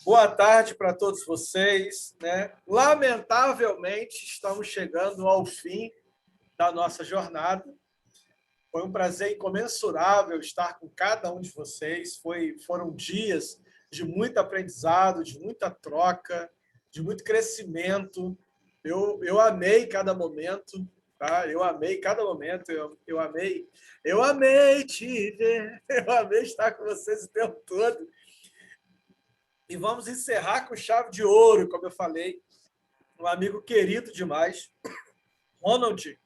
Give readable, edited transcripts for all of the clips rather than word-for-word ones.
Boa tarde para todos vocês, né? Lamentavelmente, estamos chegando ao fim da nossa jornada. Foi um prazer incomensurável estar com cada um de vocês. Foram dias de muito aprendizado, de muita troca, de muito crescimento. Eu amei cada momento, tá? Eu amei cada momento. Eu amei te ver. Eu amei estar com vocês o tempo todo. E vamos encerrar com chave de ouro, como eu falei. Um amigo querido demais. Ronald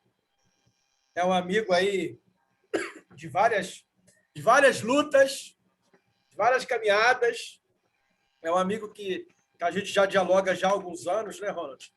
é um amigo aí de várias lutas, de várias caminhadas. É um amigo que a gente já dialoga já há alguns anos, né, Ronald?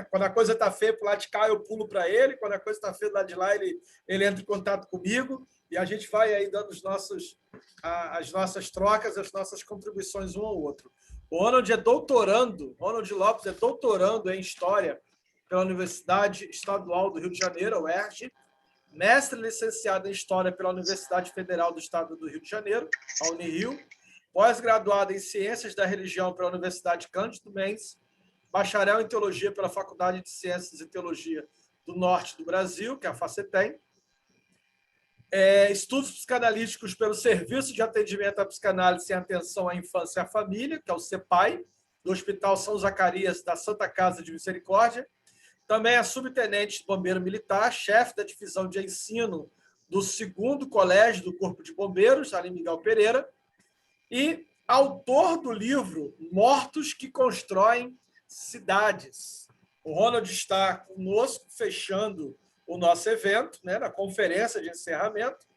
Quando a coisa está feia para o lado de cá, eu pulo para ele. Quando a coisa está feia do lado de lá, ele entra em contato comigo. E a gente vai aí dando as nossas trocas, as nossas contribuições um ao outro. O Ronald é doutorando, Ronald Lopes é doutorando em História pela Universidade Estadual do Rio de Janeiro, a UERJ, mestre licenciado em História pela Universidade Federal do Estado do Rio de Janeiro, a Unirio, pós-graduado em Ciências da Religião pela Universidade Cândido Mendes, bacharel em Teologia pela Faculdade de Ciências e Teologia do Norte do Brasil, que é a FACETEM, estudos psicanalíticos pelo Serviço de Atendimento à Psicanálise em Atenção à Infância e à Família, que é o CEPAI, do Hospital São Zacarias da Santa Casa de Misericórdia. Também é subtenente de bombeiro militar, chefe da divisão de ensino do 2º Colégio do Corpo de Bombeiros, ali Miguel Pereira, e autor do livro Mortos que Constroem Cidades. O Ronald está conosco, fechando o nosso evento, né, na conferência de encerramento,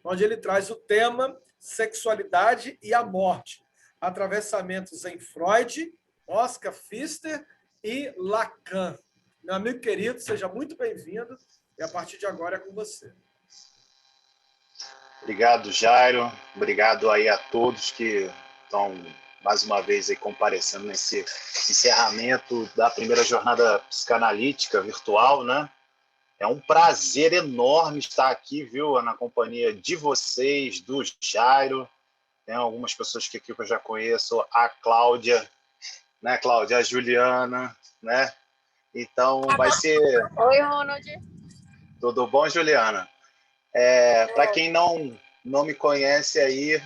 onde ele traz o tema Sexualidade e a Morte, atravessamentos em Freud, Oscar Pfister e Lacan. Meu amigo querido, seja muito bem-vindo e a partir de agora é com você. Obrigado, Jairo. Obrigado aí a todos que estão mais uma vez aí comparecendo nesse encerramento da primeira jornada psicanalítica virtual, né? É um prazer enorme estar aqui, viu, na companhia de vocês, do Jairo. Tem algumas pessoas que aqui eu já conheço, a Cláudia, né, Cláudia, a Juliana, né? Então vai ser... Oi, Ronald. Tudo bom, Juliana? Para quem não me conhece aí,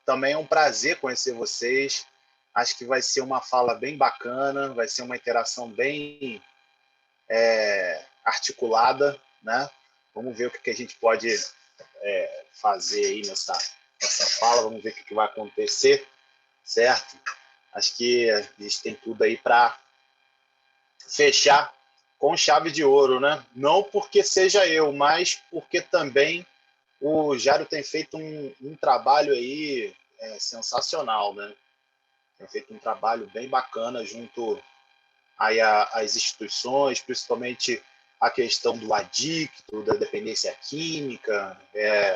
também é um prazer conhecer vocês. Acho que vai ser uma fala bem bacana, vai ser uma interação bem articulada, né? Vamos ver o que a gente pode fazer aí nessa fala, vamos ver o que vai acontecer, certo? Acho que a gente tem tudo aí para fechar com chave de ouro, né? Não porque seja eu, mas porque também o Jairo tem feito um trabalho aí sensacional, né? Tem feito um trabalho bem bacana junto aí às instituições, principalmente a questão do adicto, da dependência química.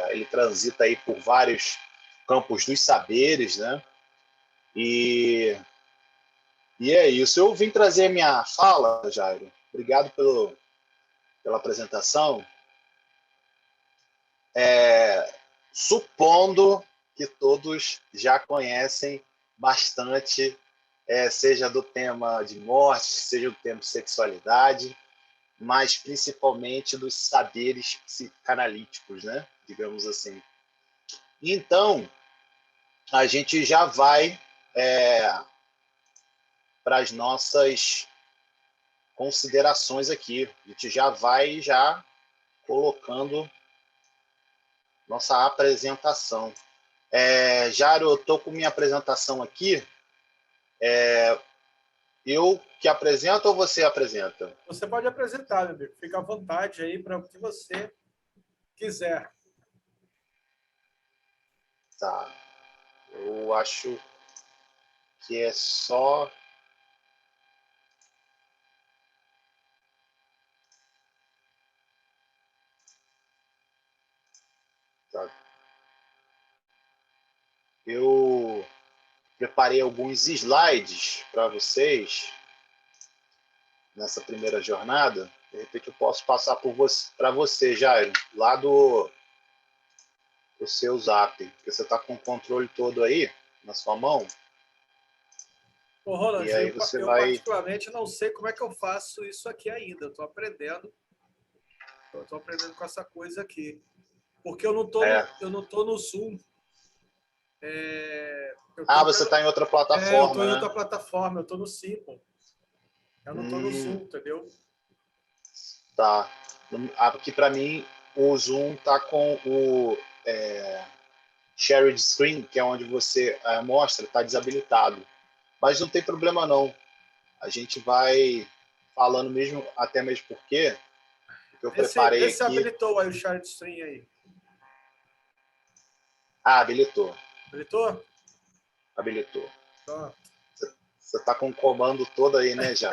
Ele transita aí por vários campos dos saberes, né? E é isso. Eu vim trazer minha fala, Jairo. Obrigado pela apresentação. Supondo que todos já conhecem bastante, seja do tema de morte, seja do tema de sexualidade, mas principalmente dos saberes psicanalíticos, né? Digamos assim. Então, a gente já vai para as nossas considerações aqui. A gente já vai colocando nossa apresentação. Jairo, eu estou com minha apresentação aqui. Eu que apresento ou você apresenta? Você pode apresentar, meu amigo. Fica à vontade aí para o que você quiser. Tá. Eu acho que é só... Tá. Eu preparei alguns slides para vocês nessa primeira jornada. De repente eu posso passar para você, Jairo, lá do seu Zap, porque você está com o controle todo aí. na sua mão. Ô, Roland, E aí você eu vai... particularmente não sei como é que eu faço isso aqui ainda. Eu estou aprendendo. Eu estou aprendendo com essa coisa aqui. Porque eu não estou eu não tô no Zoom. Você está em outra Eu estou plataforma, em né? outra plataforma. Eu estou no Simple. Eu não estou no Zoom, entendeu? Tá. Aqui, para mim, o Zoom tá com o shared screen, que é onde você mostra, está desabilitado. Mas não tem problema, não. A gente vai falando mesmo, até mesmo porque o que eu preparei Vê se aqui... habilitou aí o Shard Stream aí. habilitou. Habilitou? Habilitou. Pronto. Você está com o comando todo aí, né, já?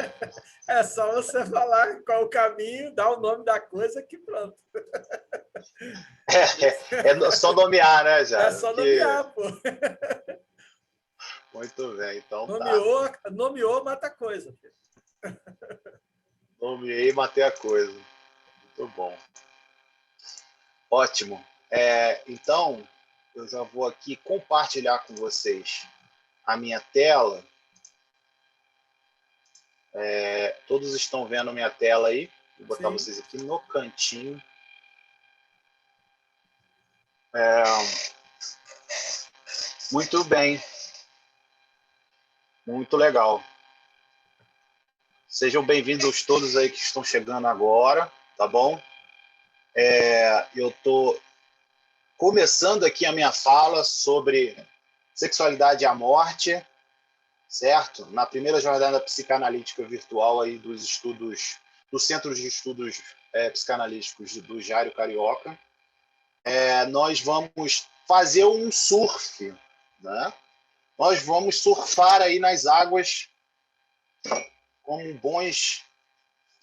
É só você falar qual o caminho, dar o nome da coisa que pronto. É só nomear, né, já? É só nomear, pô. Muito bem, então tá. Nomeou, mata a coisa. Nomeei e matei a coisa. Muito bom. Ótimo. Então, eu já vou aqui compartilhar com vocês a minha tela. Todos estão vendo a minha tela aí. Vou botar Sim. vocês aqui no cantinho. Muito bem. Muito legal. Sejam bem-vindos todos aí que estão chegando agora, tá bom? Eu estou começando aqui a minha fala sobre sexualidade e a morte, certo? Na primeira jornada psicanalítica virtual aí dos estudos, do Centro de Estudos Psicanalíticos do Jairo Carioca, nós vamos fazer um surf, né? Nós vamos surfar aí nas águas como bons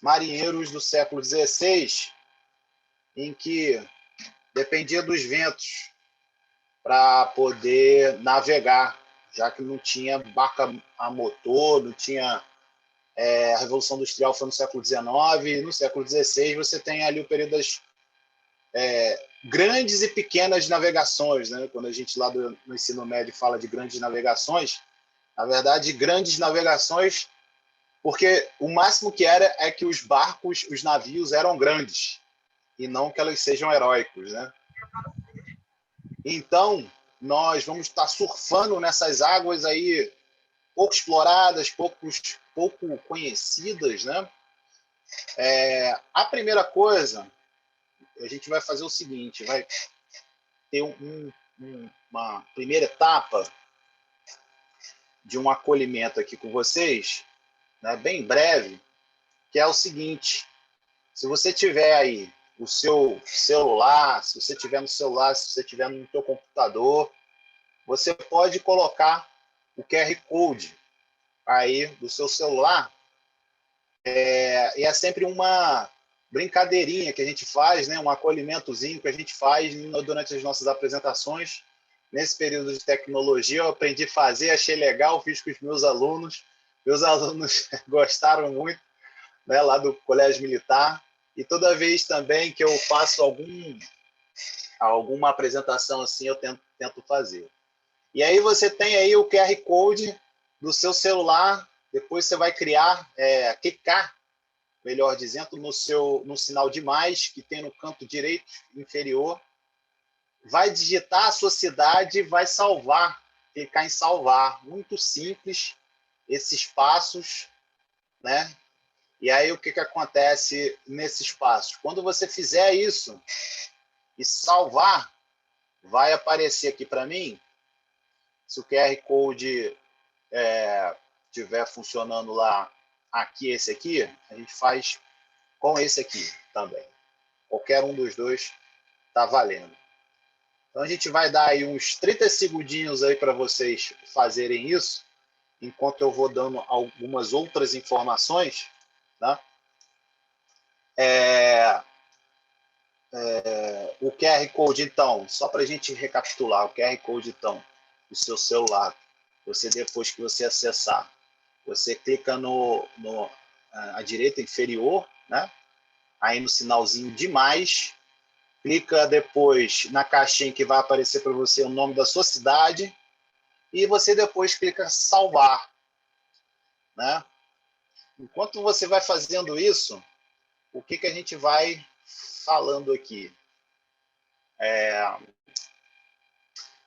marinheiros do século XVI, em que dependia dos ventos para poder navegar, já que não tinha barca a motor, não tinha... a Revolução Industrial foi no século XIX, no século XVI você tem ali o período das grandes e pequenas navegações, né? Quando a gente lá no ensino médio fala de grandes navegações, na verdade, grandes navegações, porque o máximo que era é que os barcos, os navios eram grandes, e não que elas sejam heróicos, né? Então, nós vamos estar surfando nessas águas aí pouco exploradas, pouco conhecidas, né? A primeira coisa, a gente vai fazer o seguinte, vai ter uma primeira etapa de um acolhimento aqui com vocês, né, bem breve, que é o seguinte: se você tiver aí o seu celular, se você tiver no celular, se você tiver no seu computador, você pode colocar o QR Code aí do seu celular. E é sempre uma brincadeirinha que a gente faz, né? Um acolhimentozinho que a gente faz durante as nossas apresentações. Nesse período de tecnologia, eu aprendi a fazer, achei legal, fiz com os meus alunos. Meus alunos gostaram muito, né, lá do Colégio Militar. E toda vez também que eu faço alguma apresentação assim, eu tento fazer. E aí você tem aí o QR Code do seu celular, depois você vai clicar, melhor dizendo, no sinal de mais, que tem no canto direito inferior, vai digitar a sua cidade e vai salvar, clicar em salvar. Muito simples esses passos, né? E aí o que acontece nesses passos? Quando você fizer isso e salvar, vai aparecer aqui para mim, se o QR Code estiver funcionando lá, aqui, esse aqui, a gente faz com esse aqui também. Qualquer um dos dois está valendo. Então a gente vai dar aí uns 30 segundinhos aí para vocês fazerem isso, enquanto eu vou dando algumas outras informações, né? O QR Code, então, só para a gente recapitular, o QR Code, então, do seu celular, depois que você acessar, você clica à direita inferior, né? Aí no sinalzinho de mais, clica depois na caixinha que vai aparecer para você o nome da sua cidade, e você depois clica salvar, né? Enquanto você vai fazendo isso, o que a gente vai falando aqui?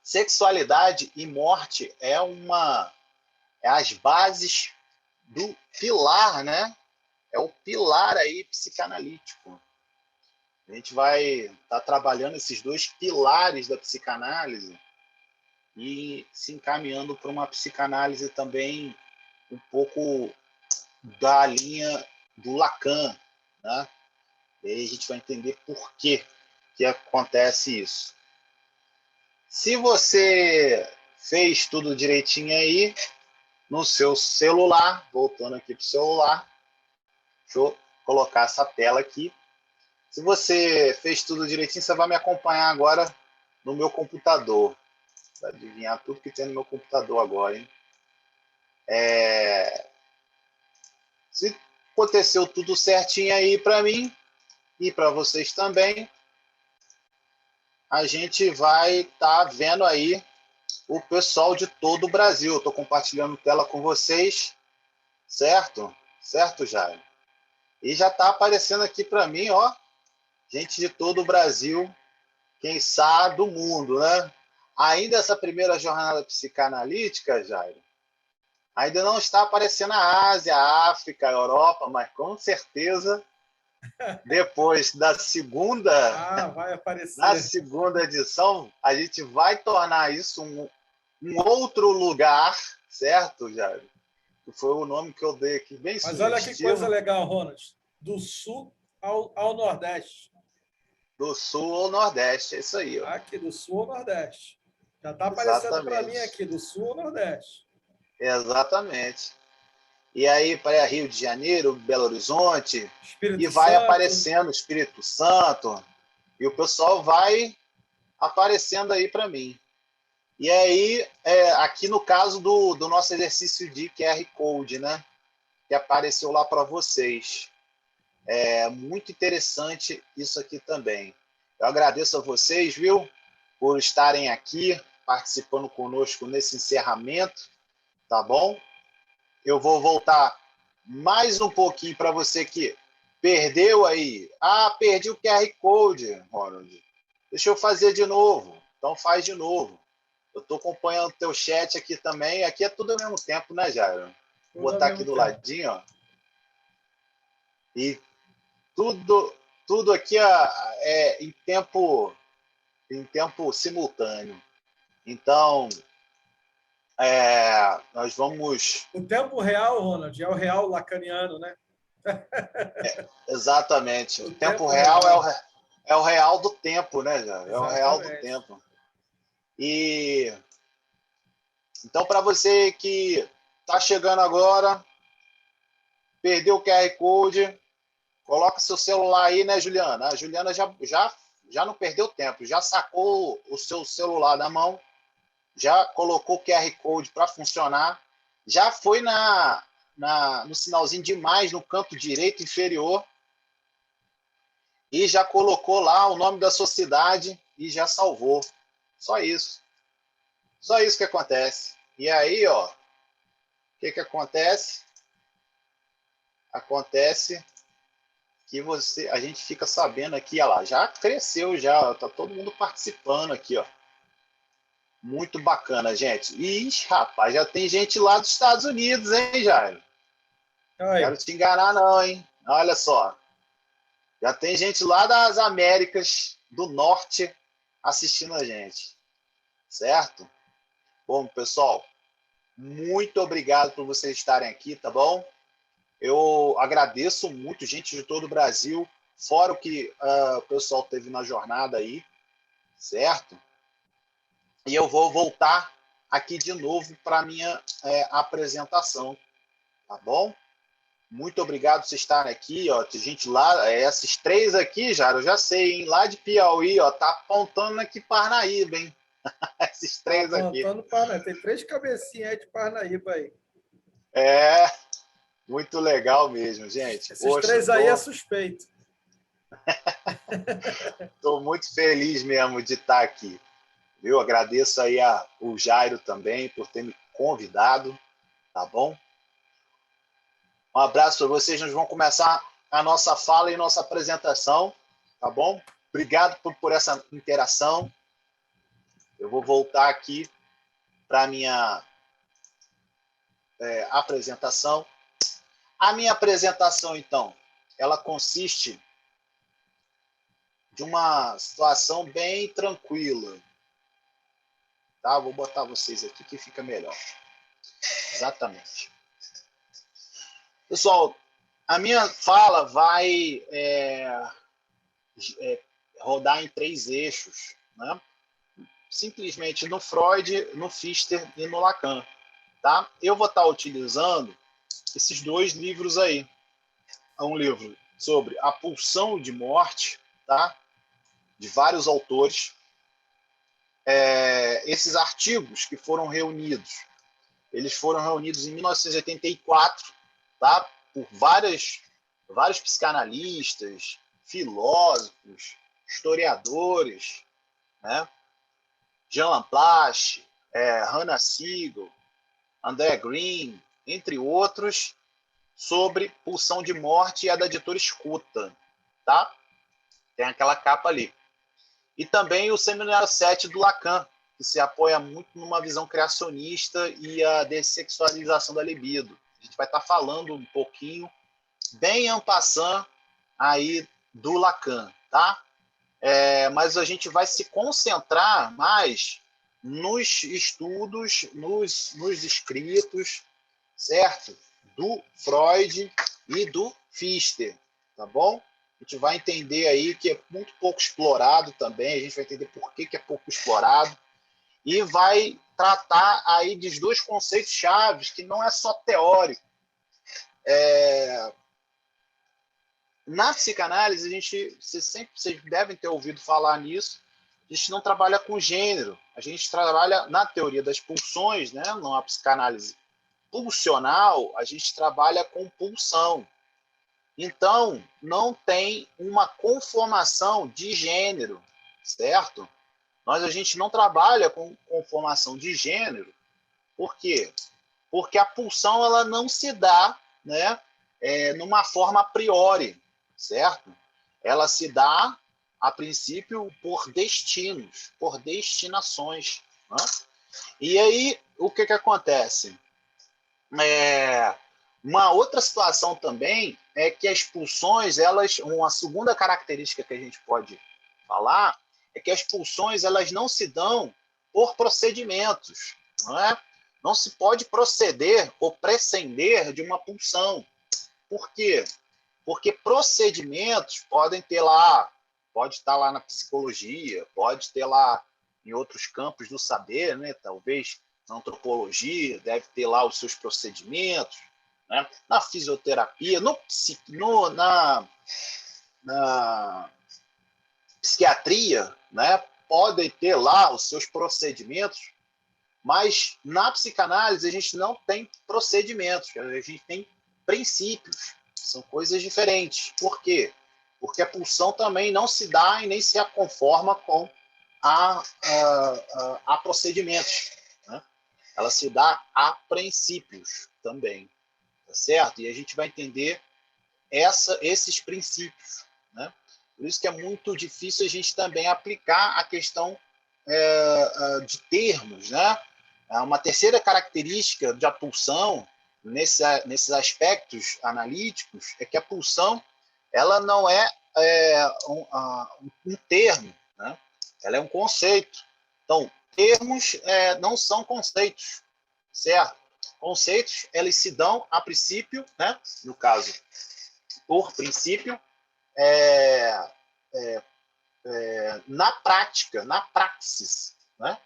Sexualidade e morte é as bases do pilar, né? É o pilar aí psicanalítico. A gente vai estar trabalhando esses dois pilares da psicanálise e se encaminhando para uma psicanálise também um pouco da linha do Lacan, né? E aí a gente vai entender por que acontece isso. Se você fez tudo direitinho aí, no seu celular, voltando aqui para o celular, deixa eu colocar essa tela aqui. Se você fez tudo direitinho, você vai me acompanhar agora no meu computador. Vai adivinhar tudo que tem no meu computador agora, hein? Se aconteceu tudo certinho aí para mim e para vocês também, a gente vai estar vendo aí o pessoal de todo o Brasil. Eu estou compartilhando tela com vocês, certo? Certo, Jair? E já está aparecendo aqui para mim, ó, gente de todo o Brasil, quem sabe do mundo, né? Ainda essa primeira jornada psicanalítica, Jair, ainda não está aparecendo a Ásia, a África, a Europa, mas com certeza depois da vai aparecer. na segunda edição, a gente vai tornar isso um outro lugar, certo, Jair? Que foi o nome que eu dei aqui, bem Mas sugestivo. olha que coisa legal, Ronald. Do sul ao nordeste. Do sul ao nordeste, é isso aí. Ó. Aqui, do sul ao nordeste. Já está aparecendo para mim aqui, do sul ao nordeste. Exatamente. E aí para Rio de Janeiro, Belo Horizonte, Espírito e vai Santo. aparecendo Espírito Santo, e o pessoal vai aparecendo aí para mim. E aí, aqui no caso do nosso exercício de QR Code, né? Que apareceu lá para vocês. É muito interessante isso aqui também. Eu agradeço a vocês, viu, por estarem aqui participando conosco nesse encerramento, tá bom? Eu vou voltar mais um pouquinho para você que perdeu aí. Ah, perdi o QR Code, Ronald. Deixa eu fazer de novo. Então faz de novo. Eu estou acompanhando o teu chat aqui também. Aqui é tudo ao mesmo tempo, né, Jairo? Vou botar aqui do ladinho, ó. E tudo aqui é em tempo simultâneo. Então, nós vamos... O tempo real, Ronald, é o real lacaniano, né? Exatamente. O tempo real é o real do tempo, né, Jairo? É o real do tempo. E então, para você que está chegando agora, perdeu o QR Code, coloca seu celular aí, né, Juliana? A Juliana já não perdeu tempo, já sacou o seu celular da mão, já colocou o QR Code para funcionar, já foi no sinalzinho de mais no canto direito inferior e já colocou lá o nome da sua cidade e já salvou. Só isso. Só isso que acontece. E aí, ó, o que acontece? Acontece que a gente fica sabendo aqui, ó lá, já cresceu já, tá todo mundo participando aqui, ó. Muito bacana, gente. Ixi, rapaz, já tem gente lá dos Estados Unidos, hein, Jairo? Quero te enganar não, hein? Olha só. Já tem gente lá das Américas do Norte assistindo a gente. Certo? Bom, pessoal, muito obrigado por vocês estarem aqui, tá bom? Eu agradeço muito, gente de todo o Brasil, fora o que o pessoal teve na jornada aí, certo? E eu vou voltar aqui de novo para a minha apresentação, tá bom? Muito obrigado por vocês estarem aqui, ó. Tem gente lá, esses três aqui, já, eu já sei, hein? Lá de Piauí, ó, tá apontando aqui Parnaíba, hein? Esses três tá aqui. Apontando Parnaíba. Tem 3 cabecinhas aí de Parnaíba aí. Muito legal mesmo, gente. Esses 3 aí é suspeito. Estou muito feliz mesmo de estar aqui. Eu agradeço aí o Jairo também por ter me convidado, tá bom? Um abraço para vocês, nós vamos começar a nossa fala e nossa apresentação, tá bom? Obrigado por essa interação. Eu vou voltar aqui para a minha apresentação. A minha apresentação, então, ela consiste de uma situação bem tranquila. Tá? Vou botar vocês aqui que fica melhor. Exatamente. Pessoal, a minha fala vai rodar em 3 eixos, né? Simplesmente no Freud, no Pfister e no Lacan. Tá? Eu vou estar utilizando esses 2 livros aí. Um livro sobre a pulsão de morte, tá? De vários autores. Esses artigos que foram reunidos, eles foram reunidos em 1984, tá? Por vários psicanalistas, filósofos, historiadores, né? Jean Laplace, Hannah Siegel, André Green, entre outros, sobre pulsão de morte, e a da editora Escuta, tá? Tem aquela capa ali. E também o Seminário 7 do Lacan, que se apoia muito numa visão criacionista e a dessexualização da libido. A gente vai estar falando um pouquinho, bem en passant, aí do Lacan, tá? Mas a gente vai se concentrar mais nos estudos, nos escritos, certo? Do Freud e do Pfister, tá bom? A gente vai entender aí que é muito pouco explorado também, a gente vai entender por que é pouco explorado, e vai tratar aí dos 2 conceitos chaves, que não é só teórico. Na psicanálise, vocês devem ter ouvido falar nisso, a gente não trabalha com gênero, a gente trabalha na teoria das pulsões, né? Na psicanálise pulsional, a gente trabalha com pulsão. Então, não tem uma conformação de gênero, certo? A gente não trabalha com conformação de gênero. Por quê? Porque a pulsão ela não se dá, né, numa forma a priori, certo? Ela se dá, a princípio, por destinos, por destinações. Né? E aí, o que acontece? Uma outra situação também é que as pulsões, uma segunda característica que a gente pode falar é que as pulsões elas não se dão por procedimentos, não é? Não se pode proceder ou prescender de uma pulsão. Por quê? Porque procedimentos pode estar lá na psicologia, pode ter lá em outros campos do saber, né? Talvez na antropologia, deve ter lá os seus procedimentos, né? Na fisioterapia, na psiquiatria, né? Podem ter lá os seus procedimentos, mas na psicanálise a gente não tem procedimentos, a gente tem princípios, são coisas diferentes. Por quê? Porque a pulsão também não se dá e nem se conforma com a procedimentos. Né? Ela se dá a princípios também, tá certo? E a gente vai entender esses princípios. Né? Por isso que é muito difícil a gente também aplicar a questão de termos. Né? Uma terceira característica da pulsão, nesses aspectos analíticos, é que a pulsão ela não é um termo, né? Ela é um conceito. Então, termos não são conceitos, certo? Conceitos, eles se dão a princípio, né? No caso, por princípio, na prática, na praxis, né?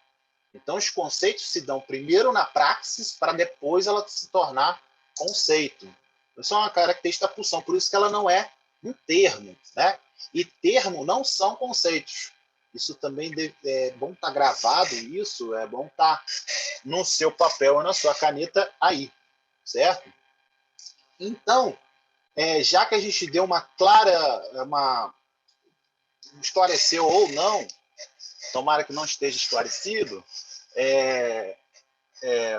Então, os conceitos se dão primeiro na praxis para depois ela se tornar conceito. Isso é uma característica da pulsão, por isso que ela não é um termo. Né? E termo não são conceitos. Isso também é bom estar gravado, isso é bom estar no seu papel ou na sua caneta aí, certo? Então, já que a gente deu uma clara, esclareceu ou não tomara que não esteja esclarecido,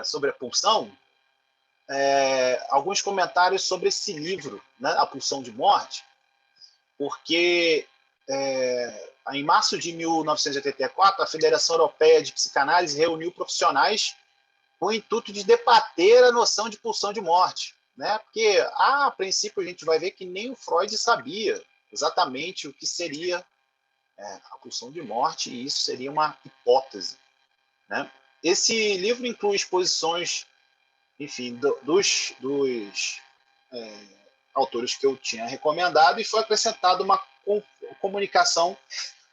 sobre a pulsão, alguns comentários sobre esse livro, né, A Pulsão de Morte, porque em março de 1984, a Federação Europeia de Psicanálise reuniu profissionais com o intuito de debater a noção de pulsão de morte, né? Porque, a princípio, a gente vai ver que nem o Freud sabia exatamente o que seria a pulsão de morte, e isso seria uma hipótese, né? Esse livro inclui exposições, enfim, dos autores que eu tinha recomendado, e foi acrescentada uma comunicação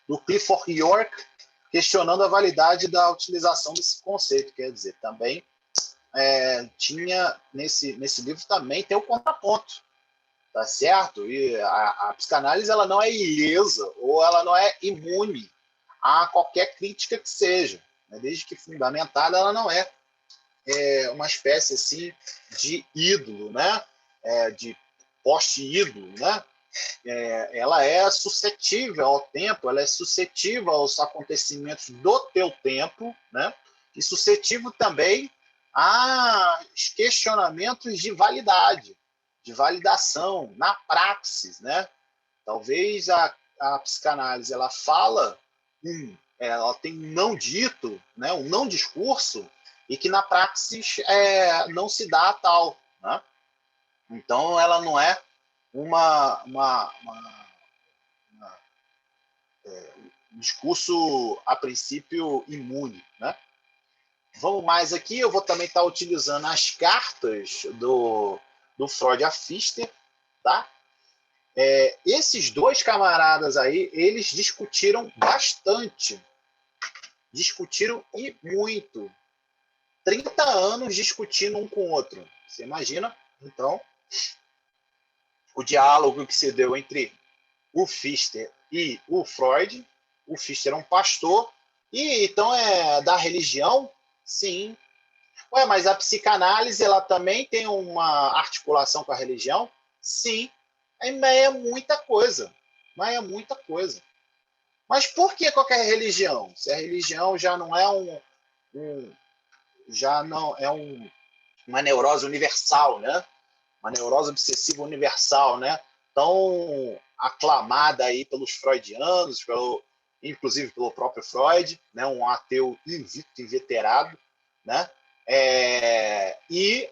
do Clifford York questionando a validade da utilização desse conceito. Quer dizer, também tinha nesse livro também tem o contraponto, tá certo? E a psicanálise ela não é ilesa ou ela não é imune a qualquer crítica que seja, né? Desde que fundamentada, ela não é uma espécie assim de ídolo, né? De poste-ídolo, né? Ela é suscetível ao tempo, ela é suscetível aos acontecimentos do teu tempo, né? E suscetível também a questionamentos de validade, de validação na praxis, né? Talvez a psicanálise ela fala, ela tem um não dito, né? Um não discurso, e que na praxis não se dá a tal, né? Então ela não é um discurso a princípio imune, né? Vamos mais aqui, eu vou também estar utilizando as cartas do Freud a Pfister, tá? Esses dois camaradas aí, eles discutiram bastante, discutiram e muito, 30 anos discutindo um com o outro. Você imagina, então, o diálogo que se deu entre o Pfister e o Freud. O Pfister é um pastor, e então é da religião? Sim. Ué, mas a psicanálise ela também tem uma articulação com a religião? Sim. É muita coisa. Mas é muita coisa. Mas por que qualquer religião? Se a religião já não é uma neurose universal, né? Uma neurose obsessiva universal, né? Tão aclamada aí pelos freudianos, inclusive pelo próprio Freud, né? Um ateu invicto, inveterado, né? E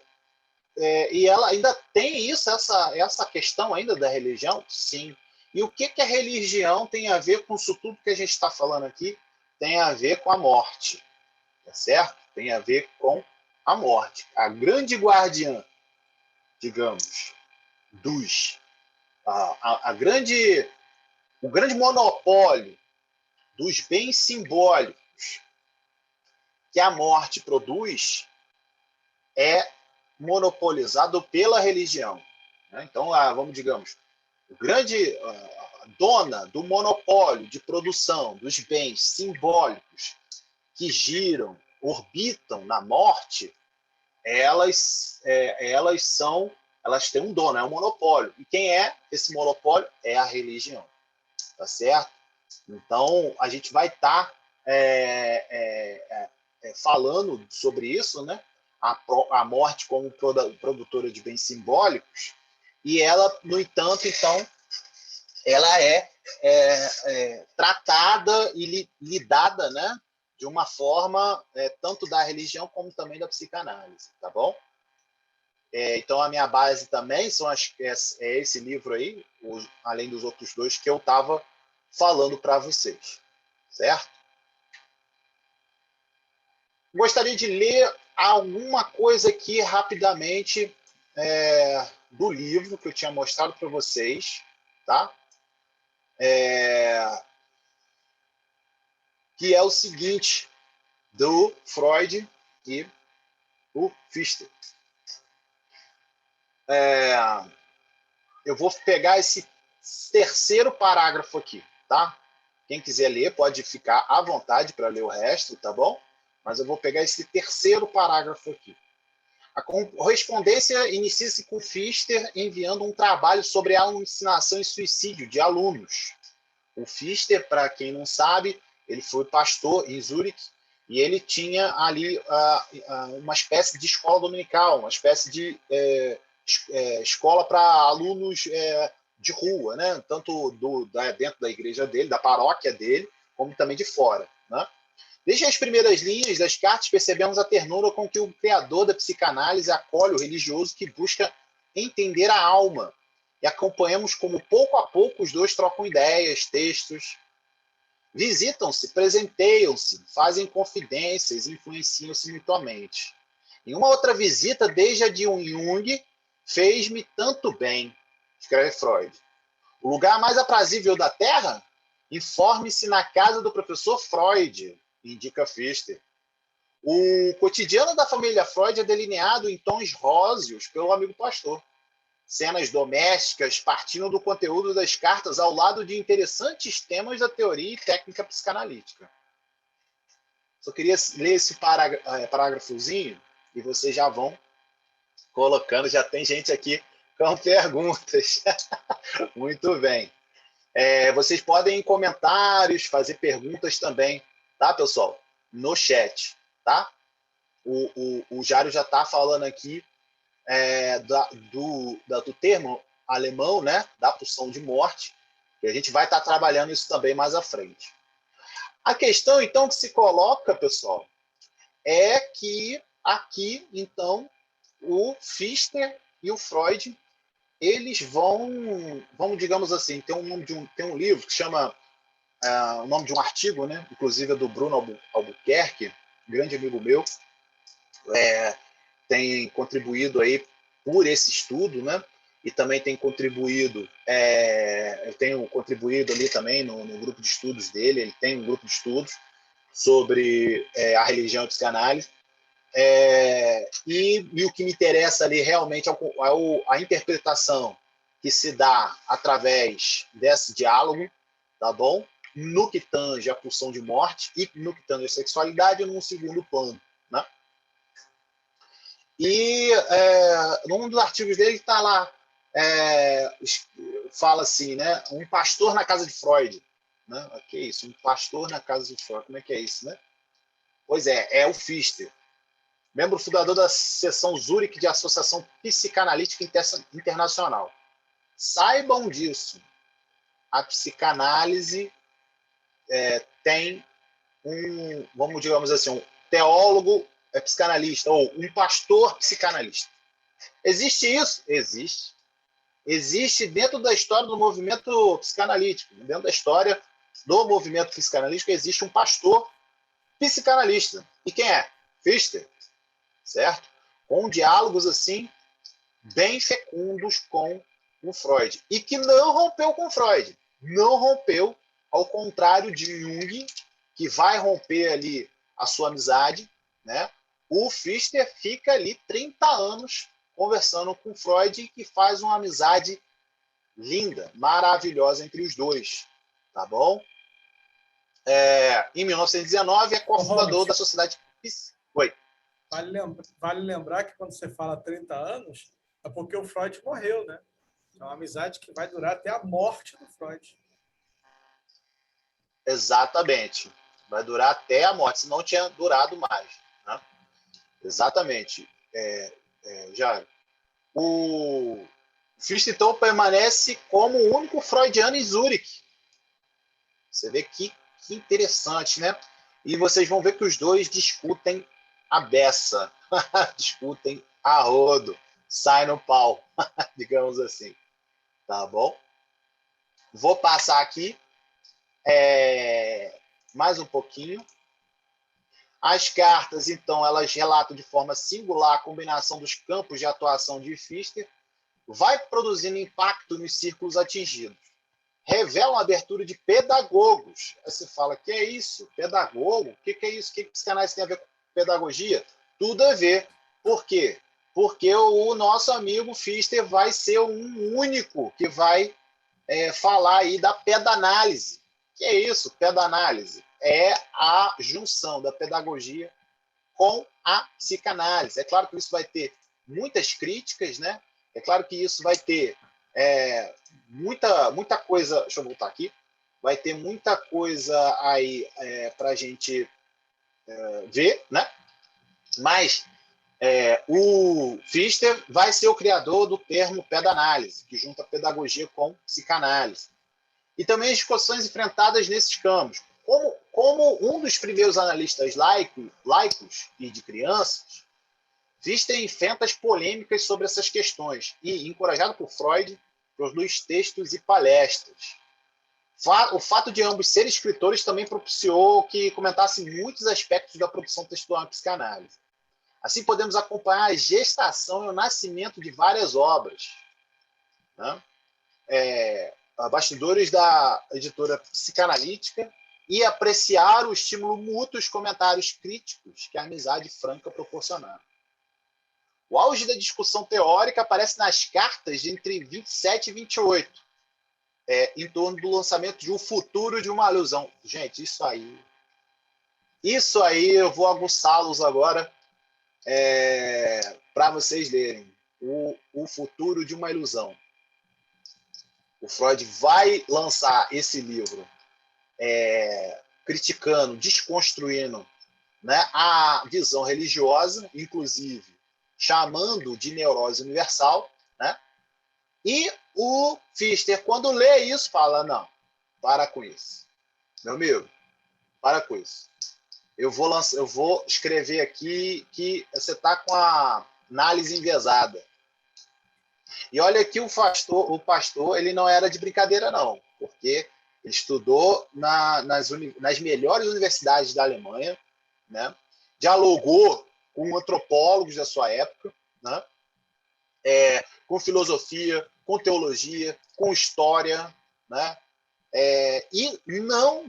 ela ainda tem essa questão ainda da religião? Sim. E o que a religião tem a ver com isso tudo que a gente está falando aqui? Tem a ver com a morte, tá certo? Tem a ver com a morte. A grande guardiã, digamos, o grande monopólio dos bens simbólicos que a morte produz é monopolizado pela religião, né? Então, digamos, o grande dona do monopólio de produção dos bens simbólicos que giram, orbitam na morte, elas têm um dono, é um monopólio. E quem é esse monopólio? É a religião, tá certo? Então, a gente vai estar falando sobre isso, né? A morte como produtora de bens simbólicos, e ela, no entanto, então, ela é tratada e lidada, né? De uma forma tanto da religião como também da psicanálise, tá bom? Então, a minha base também é esse livro aí, além dos outros dois que eu estava falando para vocês, certo? Gostaria de ler alguma coisa aqui rapidamente do livro que eu tinha mostrado para vocês, tá? Que é o seguinte, do Freud e o Pfister. Eu vou pegar esse terceiro parágrafo aqui, tá? Quem quiser ler pode ficar à vontade para ler o resto, tá bom? Mas eu vou pegar esse terceiro parágrafo aqui. A correspondência inicia-se com Pfister enviando um trabalho sobre a alucinação e suicídio de alunos. O Pfister, para quem não sabe, ele foi pastor em Zurique, e ele tinha ali uma espécie de escola dominical, uma espécie de escola para alunos de rua, né? Tanto dentro da igreja dele, da paróquia dele, como também de fora, né? Desde as primeiras linhas das cartas, percebemos a ternura com que o criador da psicanálise acolhe o religioso que busca entender a alma, e acompanhamos como, pouco a pouco, os dois trocam ideias, textos, visitam-se, presenteiam-se, fazem confidências, influenciam-se mutuamente. Em uma outra visita, desde a de Jung, fez-me tanto bem, escreve Freud. O lugar mais aprazível da Terra? Informe-se na casa do professor Freud, indica Pfister. O cotidiano da família Freud é delineado em tons róseos pelo amigo pastor. Cenas domésticas partindo do conteúdo das cartas ao lado de interessantes temas da teoria e técnica psicanalítica. Só queria ler esse parágrafozinho e vocês já vão colocando. Já tem gente aqui com perguntas. Muito bem. Vocês podem em comentários fazer perguntas também, tá, pessoal? No chat, tá? O Jário já está falando aqui do termo alemão, né, da pulsão de morte, e a gente vai estar trabalhando isso também mais à frente. A questão, então, que se coloca, pessoal, é que aqui, então, o Pfister e o Freud, eles vão, digamos assim, tem um livro que chama, o nome de um artigo, né, inclusive é do Bruno Albuquerque, grande amigo meu, tem contribuído aí por esse estudo, né? E também tem contribuído, eu tenho contribuído ali também no grupo de estudos dele, ele tem um grupo de estudos sobre a religião e a psicanálise, e o que me interessa ali realmente é a interpretação que se dá através desse diálogo, tá bom? No que tange a pulsão de morte e no que tange a sexualidade num segundo plano, né? E num dos artigos dele está lá, fala assim, né? Um pastor na casa de Freud. Né? O que é isso? Um pastor na casa de Freud. Como é que é isso, né? Pois é o Pfister, membro fundador da seção Zurich de Associação Psicanalítica Internacional. Saibam disso. A psicanálise tem vamos digamos assim, um teólogo psicanalista, ou um pastor psicanalista. Existe isso? Existe. Existe dentro da história do movimento psicanalítico, dentro da história do movimento psicanalítico, existe um pastor psicanalista. E quem é? Pfister, certo? Com diálogos assim, bem fecundos com o Freud. E que não rompeu com Freud. Não rompeu, ao contrário de Jung, que vai romper ali a sua amizade, né? O Pfister fica ali 30 anos conversando com Freud, que faz uma amizade linda, maravilhosa entre os dois, tá bom? Em 1919 é cofundador da Sociedade... Oi. Vale lembrar que quando você fala 30 anos, é porque o Freud morreu, né? É uma amizade que vai durar até a morte do Freud. Exatamente. Vai durar até a morte, se não tinha durado mais. Né? Exatamente. Jário. O Fichte, então, permanece como o único freudiano em Zurique. Você vê que interessante, né? E vocês vão ver que os dois discutem a beça, discutem a rodo, sai no pau, digamos assim. Tá bom? Vou passar aqui mais um pouquinho. As cartas, então, elas relatam de forma singular a combinação dos campos de atuação de Pfister, vai produzindo impacto nos círculos atingidos. Revelam a abertura de pedagogos. Aí você fala, que é isso? Pedagogo? O que é isso? O que psicanálise tem a ver com pedagogia? Tudo a ver. Por quê? Porque o nosso amigo Pfister vai ser um único que vai falar aí da pedanálise. O que é isso? Pedanálise é a junção da pedagogia com a psicanálise. É claro que isso vai ter muitas críticas, né? É claro que isso vai ter muita coisa... Deixa eu voltar aqui. vai ter muita coisa aí para a gente ver, né? Mas o Pfister vai ser o criador do termo pedanálise, que junta pedagogia com psicanálise. E também as discussões enfrentadas nesses campos. Como um dos primeiros analistas laicos e de crianças, Pfister enfrenta as polêmicas sobre essas questões e, encorajado por Freud, produz textos e palestras. O fato de ambos serem escritores também propiciou que comentassem muitos aspectos da produção textual em psicanálise. Assim, podemos acompanhar a gestação e o nascimento de várias obras, né? Bastidores da editora psicanalítica e apreciar o estímulo mútuo e os comentários críticos que a amizade franca proporcionava. O auge da discussão teórica aparece nas cartas entre 27 e 28, em torno do lançamento de O Futuro de uma Ilusão. Gente, isso aí eu vou aguçá-los agora para vocês lerem. O Futuro de uma Ilusão. O Freud vai lançar esse livro criticando, desconstruindo, né, a visão religiosa, inclusive chamando de neurose universal, né? E o Pfister, quando lê isso, fala, não, para com isso. Meu amigo, para com isso. Eu vou escrever aqui que você está com a análise enviesada. E olha que o pastor ele não era de brincadeira, não, porque ele estudou nas melhores universidades da Alemanha, né? Dialogou com antropólogos da sua época, né? Com filosofia, com teologia, com história, né? E não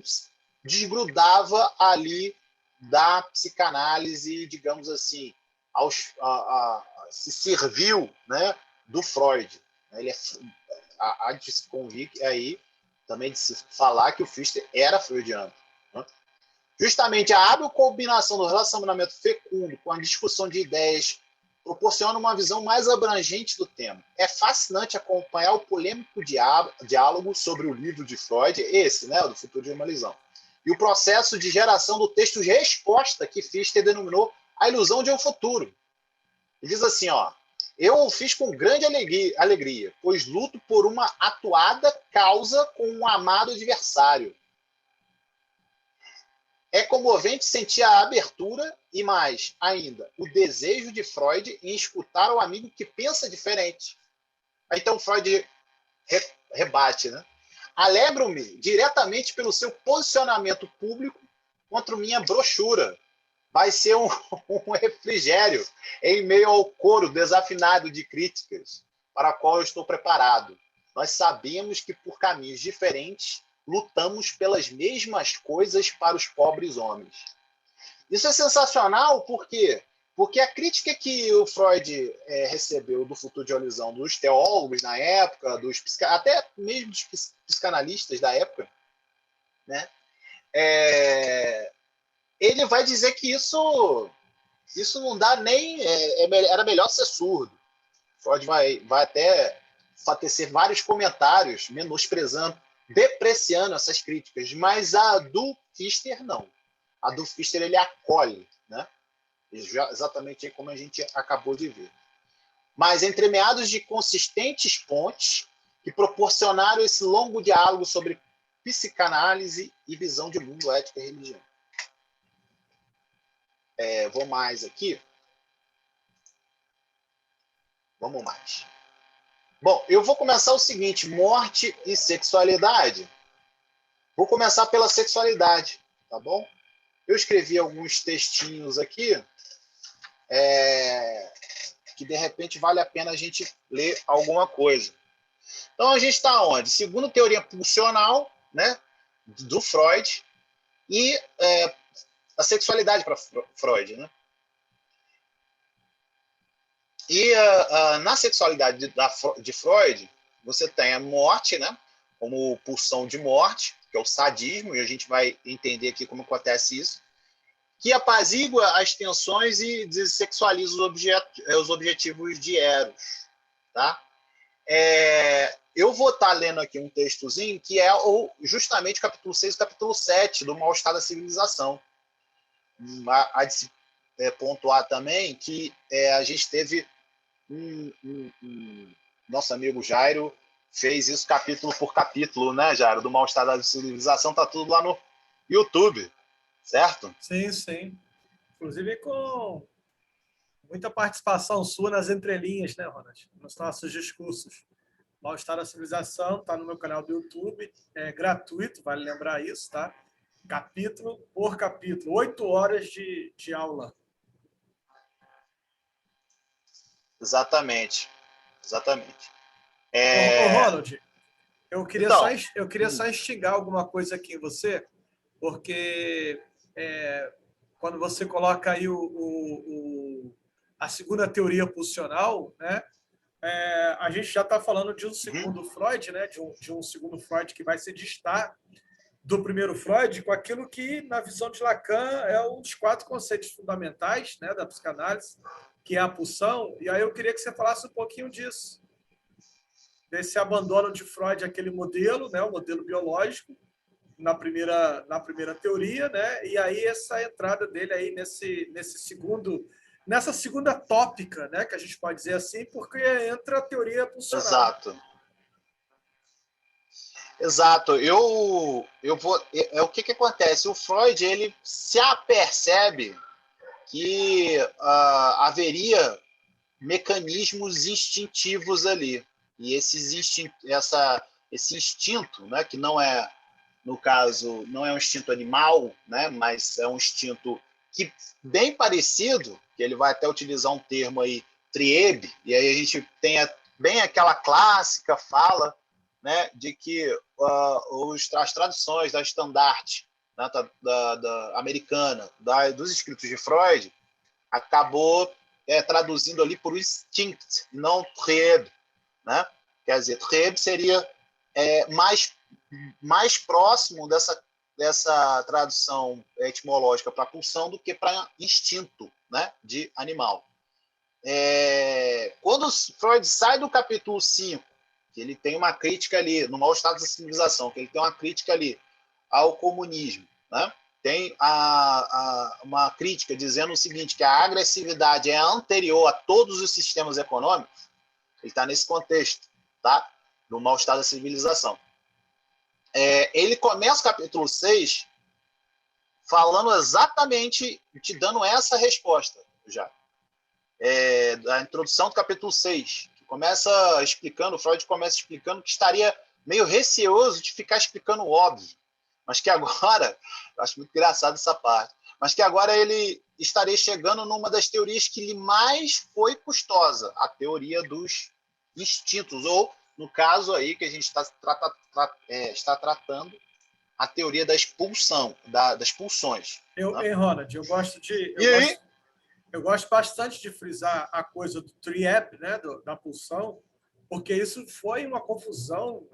desgrudava ali da psicanálise, digamos assim, se serviu, né, do Freud. Ele há de se convir aí, também de se falar que o Pfister era freudiano. Né? Justamente a hábil combinação do relacionamento fecundo com a discussão de ideias proporciona uma visão mais abrangente do tema. É fascinante acompanhar o polêmico diálogo sobre o livro de Freud, esse, né, do Futuro de uma Ilusão, e o processo de geração do texto de resposta que Pfister denominou A Ilusão de um Futuro. Ele diz assim, ó, eu o fiz com grande alegria, pois luto por uma atuada causa com um amado adversário. É comovente sentir a abertura e, mais ainda, o desejo de Freud em escutar o amigo que pensa diferente. Então Freud rebate, né? Alegro-me diretamente pelo seu posicionamento público contra minha brochura. Vai ser um refrigério em meio ao coro desafinado de críticas para o qual eu estou preparado. Nós sabemos que por caminhos diferentes lutamos pelas mesmas coisas para os pobres homens. Isso é sensacional, por quê? Porque a crítica que o Freud recebeu do Futuro de uma Ilusão dos teólogos na época, até mesmo dos psicanalistas da época, né? Ele vai dizer que isso não dá nem... era melhor ser surdo. Freud vai até tecer vários comentários menosprezando, depreciando essas críticas, mas a do Pfister não. A do Pfister ele acolhe, né? Exatamente como a gente acabou de ver. Mas entremeados de consistentes pontes que proporcionaram esse longo diálogo sobre psicanálise e visão de mundo, ética e religião. Vou mais aqui. Vamos mais. Bom, eu vou começar o seguinte, morte e sexualidade. Vou começar pela sexualidade, tá bom? Eu escrevi alguns textinhos aqui, que de repente vale a pena a gente ler alguma coisa. Então a gente está onde? Segundo teoria pulsional, né, do Freud, e a sexualidade para Freud, né? E na sexualidade de Freud, você tem a morte, né, como pulsão de morte, que é o sadismo, e a gente vai entender aqui como acontece isso, que apazigua as tensões e dessexualiza os objetivos de Eros. Tá? eu vou estar lendo aqui um textozinho que é justamente o capítulo 6 e o capítulo 7 do Mal-Estar da Civilização. Há de se pontuar também que a gente teve nosso amigo Jairo fez isso capítulo por capítulo, né, Jairo? Do Mal-Estar da Civilização, tá tudo lá no YouTube, certo? Sim, sim. Inclusive com muita participação sua nas entrelinhas, né, Ronald? Nos nossos discursos. Mal-Estar da Civilização está no meu canal do YouTube, é gratuito, vale lembrar isso, tá? Capítulo por capítulo, 8 horas de aula. Exatamente. Ô, Ronald, Então, eu queria só instigar alguma coisa aqui em você, porque quando você coloca aí a segunda teoria pulsional, né? A gente já está falando de um segundo Freud, né? De um segundo Freud que vai se distar do primeiro Freud com aquilo que, na visão de Lacan, é um dos 4 conceitos fundamentais, né, da psicanálise, que é a pulsão. E aí eu queria que você falasse um pouquinho disso, desse abandono de Freud àquele modelo, né, o modelo biológico, na primeira teoria, né, e aí essa entrada dele aí nessa segunda tópica, né, que a gente pode dizer assim, porque entra a teoria pulsional. Exato. Eu vou. O que acontece? O Freud ele se apercebe que haveria mecanismos instintivos ali e esse instinto, né, que não é, no caso, não é um instinto animal, né, mas é um instinto que bem parecido, que ele vai até utilizar um termo aí, triebe, e aí a gente tem bem aquela clássica fala, né, de que as traduções da estandarte, né, da americana, dos escritos de Freud, acabou traduzindo ali por instinct, não triebe, né? Quer dizer, triebe seria mais próximo dessa tradução etimológica para pulsão do que para instinto, né, de animal. Quando Freud sai do capítulo 5, que ele tem uma crítica ali, no Mal-Estar da Civilização, que ele tem uma crítica ali ao comunismo, né? Tem uma crítica dizendo o seguinte, que a agressividade é anterior a todos os sistemas econômicos. Ele está nesse contexto, tá? Do Mal-Estar da Civilização. Ele começa o capítulo 6 falando exatamente, te dando essa resposta já. Da introdução do capítulo 6, que começa explicando, Freud começa explicando que estaria meio receoso de ficar explicando o óbvio, mas que agora, eu acho muito engraçado essa parte, mas que agora ele estaria chegando numa das teorias que lhe mais foi custosa, a teoria dos instintos, ou, no caso aí que a gente está tratando, a teoria da expulsão, das pulsões. Ronald, eu gosto bastante de frisar a coisa do triep, né, da pulsão, porque isso foi uma confusão,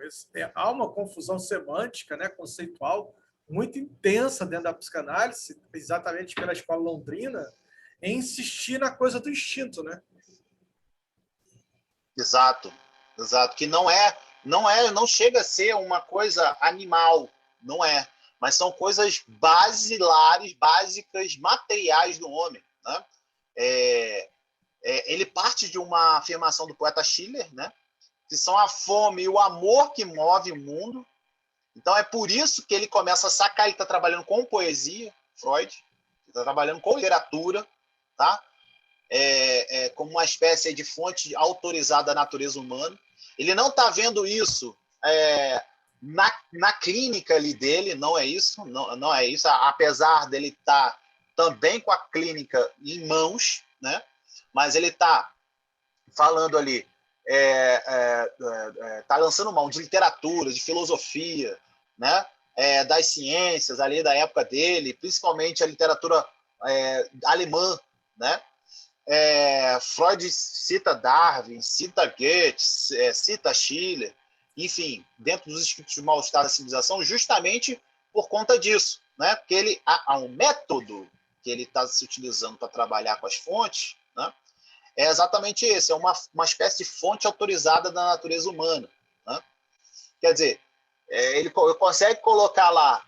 há uma confusão semântica, né, conceitual, muito intensa dentro da psicanálise, exatamente pela escola londrina, em insistir na coisa do instinto, né? Exato, que não chega a ser uma coisa animal, não é, mas são coisas basilares, básicas, materiais do homem, né? Ele parte de uma afirmação do poeta Schiller, né? Que são a fome e o amor que move o mundo. Então é por isso que ele começa a sacar, ele está trabalhando com poesia, Freud, está trabalhando com literatura, tá? Como uma espécie de fonte autorizada da natureza humana. Ele não está vendo isso na clínica ali dele, não é isso, não é isso, apesar dele estar também com a clínica em mãos, né? Mas ele está falando ali, está lançando mão de literatura, de filosofia, né? Das ciências ali da época dele, principalmente a literatura alemã, né? Freud cita Darwin, cita Goethe, cita Schiller, enfim, dentro dos escritos de Mal-Estar da Civilização, justamente por conta disso, né? Porque há um método que ele está se utilizando para trabalhar com as fontes, né? É exatamente esse, é uma espécie de fonte autorizada da natureza humana, né? Quer dizer, ele consegue colocar lá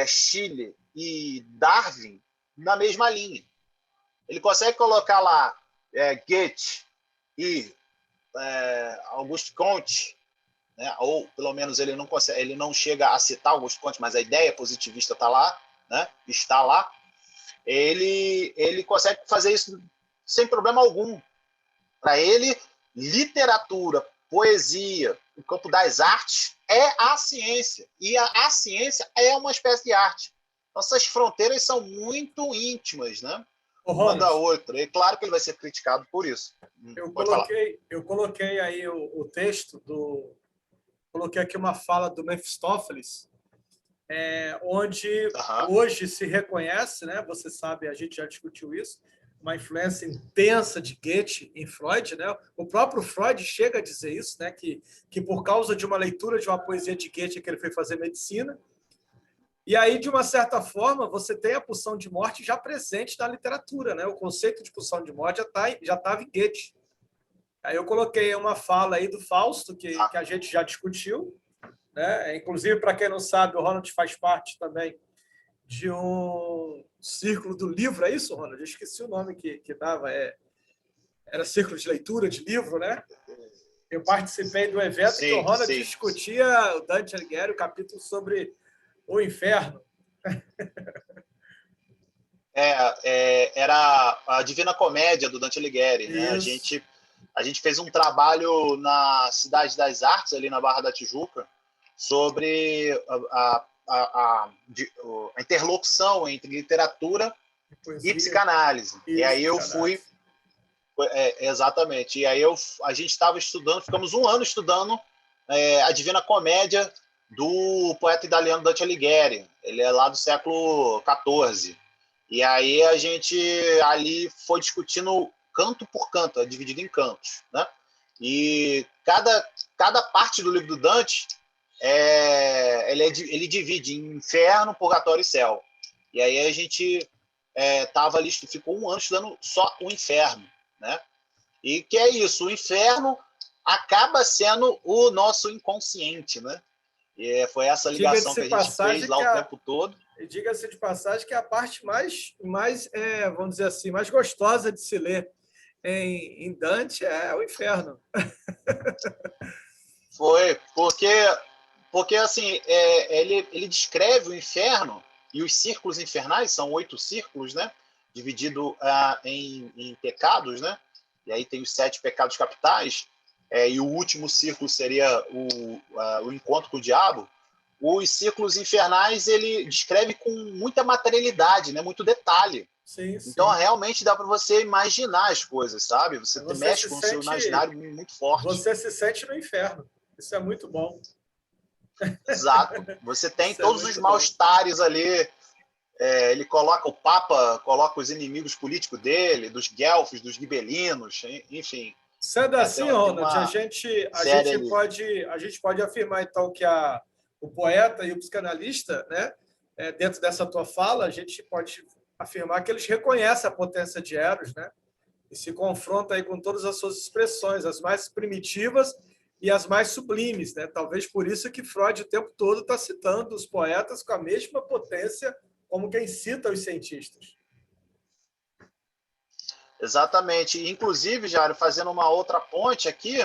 Schiller e Darwin na mesma linha. Ele consegue colocar lá Goethe e Auguste Comte, né? Ou pelo menos ele não consegue, ele não chega a citar Auguste Comte, mas a ideia positivista está lá, né? Está lá. Ele consegue fazer isso sem problema algum. Para ele, literatura, poesia, o campo das artes é a ciência. E a ciência é uma espécie de arte. Nossas fronteiras são muito íntimas, né? Uma da outra. É claro que ele vai ser criticado por isso. Eu coloquei aí o texto do... Coloquei aqui uma fala do Mefistófeles, onde hoje se reconhece, né? Você sabe, a gente já discutiu isso, uma influência intensa de Goethe em Freud, né? O próprio Freud chega a dizer isso, né? Que por causa de uma leitura de uma poesia de Goethe que ele foi fazer medicina. E aí, de uma certa forma, você tem a pulsão de morte já presente na literatura, né? O conceito de pulsão de morte já estava em Goethe. Aí eu coloquei uma fala aí do Fausto, que a gente já discutiu, né? Inclusive, para quem não sabe, o Ronald faz parte também de um círculo do livro, é isso, Ronald? Eu esqueci o nome que dava, era círculo de leitura de livro, né? Eu participei do evento que o Ronald discutia o Dante Alighieri, o capítulo sobre o inferno. Era a Divina Comédia do Dante Alighieri, né? A gente fez um trabalho na Cidade das Artes, ali na Barra da Tijuca, sobre a interlocução entre literatura e psicanálise. E aí eu fui... exatamente. E aí a gente estava estudando, ficamos um ano estudando a Divina Comédia do poeta italiano Dante Alighieri. Ele é lá do século XIV. E aí a gente ali foi discutindo canto por canto, é dividido em cantos, né? E cada parte do livro do Dante ele divide em inferno, purgatório e céu. E aí a gente tava ali, ficou um ano estudando só o inferno, né? E que é isso, o inferno acaba sendo o nosso inconsciente, né? E foi essa ligação que a gente fez lá o tempo todo. Diga-se de passagem que é a parte mais vamos dizer assim, mais gostosa de se ler em Dante é o inferno. Foi, porque assim, ele descreve o inferno e os círculos infernais, são 8 círculos, né? Dividido em pecados, né? E aí tem os 7 pecados capitais, e o último círculo seria o encontro com o diabo. Os círculos infernais ele descreve com muita materialidade, né? Muito detalhe. Sim. Então, realmente dá para você imaginar as coisas, sabe? Você mexe com o seu imaginário muito forte. Você se sente no inferno. Isso é muito bom. Exato. Você tem todos os mal-estares ali. Ele coloca o Papa, coloca os inimigos políticos dele, dos guelfos, dos gibelinos, enfim. Sendo assim, Ronald, a gente pode afirmar, então, que o poeta e o psicanalista, né, dentro dessa tua fala, a gente pode afirmar que eles reconhecem a potência de Eros, né, e se confrontam aí com todas as suas expressões, as mais primitivas e as mais sublimes, né? Talvez por isso que Freud o tempo todo está citando os poetas com a mesma potência como quem cita os cientistas. Exatamente. Inclusive, Jário, fazendo uma outra ponte aqui,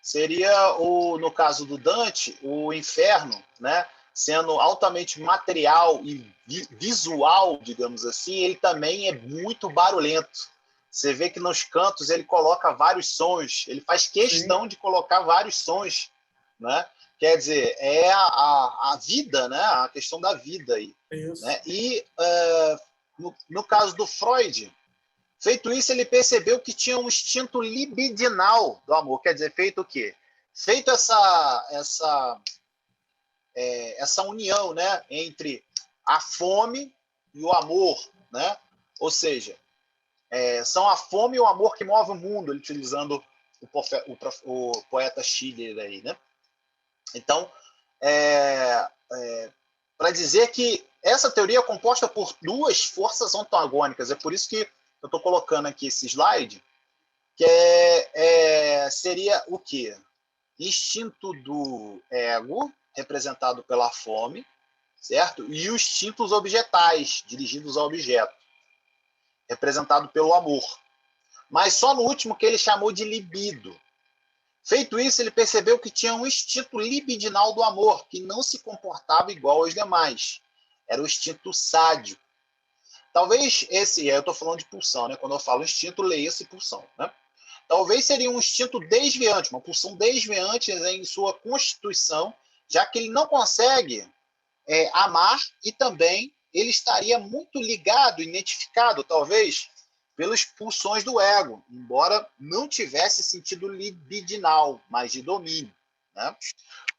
seria, no caso do Dante, o inferno, né? Sendo altamente material e visual, digamos assim, ele também é muito barulhento. Você vê que nos cantos ele coloca vários sons, ele faz questão de colocar vários sons, né? Quer dizer, é a vida, né? A questão da vida aí. Né? E no caso do Freud, feito isso, ele percebeu que tinha um instinto libidinal do amor. Quer dizer, feito o quê? Feito essa união, né, entre a fome e o amor, né? Ou seja, são a fome e o amor que move o mundo, ele utilizando o poeta Schiller aí, né? Então, para dizer que essa teoria é composta por 2 forças antagônicas, é por isso que eu estou colocando aqui esse slide, que seria o quê? instinto do ego, representado pela fome, certo? E os instintos objetais, dirigidos ao objeto, representado pelo amor. Mas só no último que ele chamou de libido. Feito isso, ele percebeu que tinha um instinto libidinal do amor, que não se comportava igual aos demais. Era o instinto sádico. Talvez esse, eu estou falando de pulsão, né? Quando eu falo instinto, leia-se pulsão, né? Talvez seria um instinto desviante, uma pulsão desviante em sua constituição, já que ele não consegue amar e também ele estaria muito ligado, identificado, talvez, pelas pulsões do ego, embora não tivesse sentido libidinal, mas de domínio, né?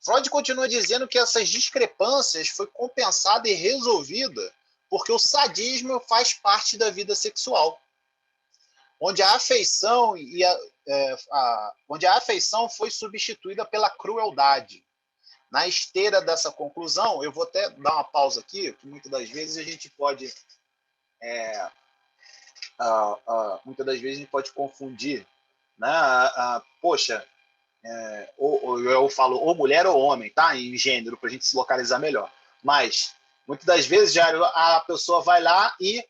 Freud continua dizendo que essas discrepâncias foi compensada e resolvida porque o sadismo faz parte da vida sexual, onde a afeição onde a afeição foi substituída pela crueldade. Na esteira dessa conclusão, eu vou até dar uma pausa aqui, que muitas das vezes a gente pode confundir, né? Poxa, eu falo ou mulher ou homem, tá? Em gênero, para a gente se localizar melhor. Mas, muitas das vezes, já a pessoa vai lá e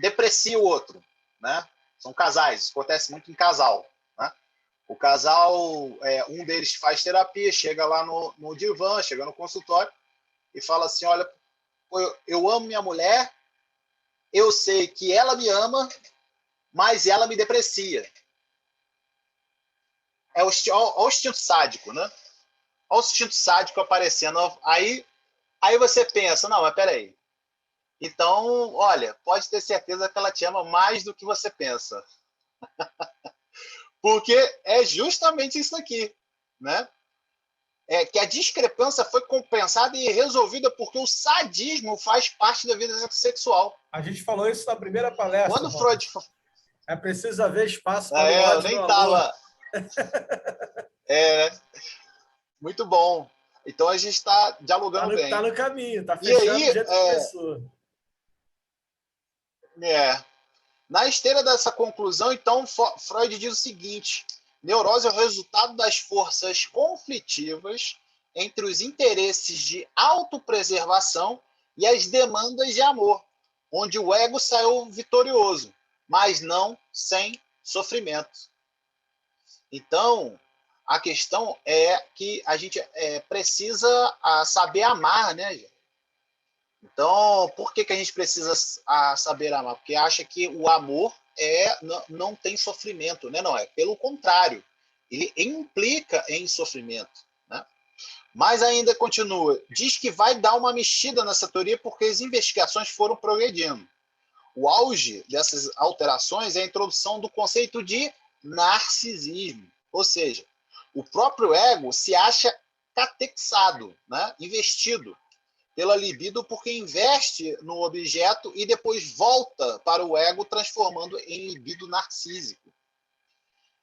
deprecia o outro, né? São casais, isso acontece muito em casal, né? O casal, um deles faz terapia, chega lá no divã, chega no consultório e fala assim, olha, eu amo minha mulher, eu sei que ela me ama, mas ela me deprecia. É o instinto sádico, né? Olha o instinto sádico aparecendo. Aí você pensa, não, mas peraí. Então, olha, pode ter certeza que ela te ama mais do que você pensa. Porque é justamente isso aqui, né? Que a discrepância foi compensada e resolvida porque o sadismo faz parte da vida sexual. A gente falou isso na primeira palestra. Quando Freud... É preciso haver espaço para o ódio eu nem no tava... amor. Muito bom. Então a gente está dialogando bem. Está no caminho, está fechando do jeito que começou. Na esteira dessa conclusão, então, Freud diz o seguinte: neurose é o resultado das forças conflitivas entre os interesses de autopreservação e as demandas de amor, onde o ego saiu vitorioso, mas não sem sofrimento. Então, a questão é que a gente precisa saber amar, né, gente? Então, por que a gente precisa saber amar? Porque acha que o amor não tem sofrimento, né? Não, é pelo contrário. Ele implica em sofrimento, né? Mas ainda continua. Diz que vai dar uma mexida nessa teoria porque as investigações foram progredindo. O auge dessas alterações é a introdução do conceito de narcisismo. Ou seja, o próprio ego se acha catexado, né? Investido pela libido porque investe no objeto e depois volta para o ego, transformando em libido narcísico.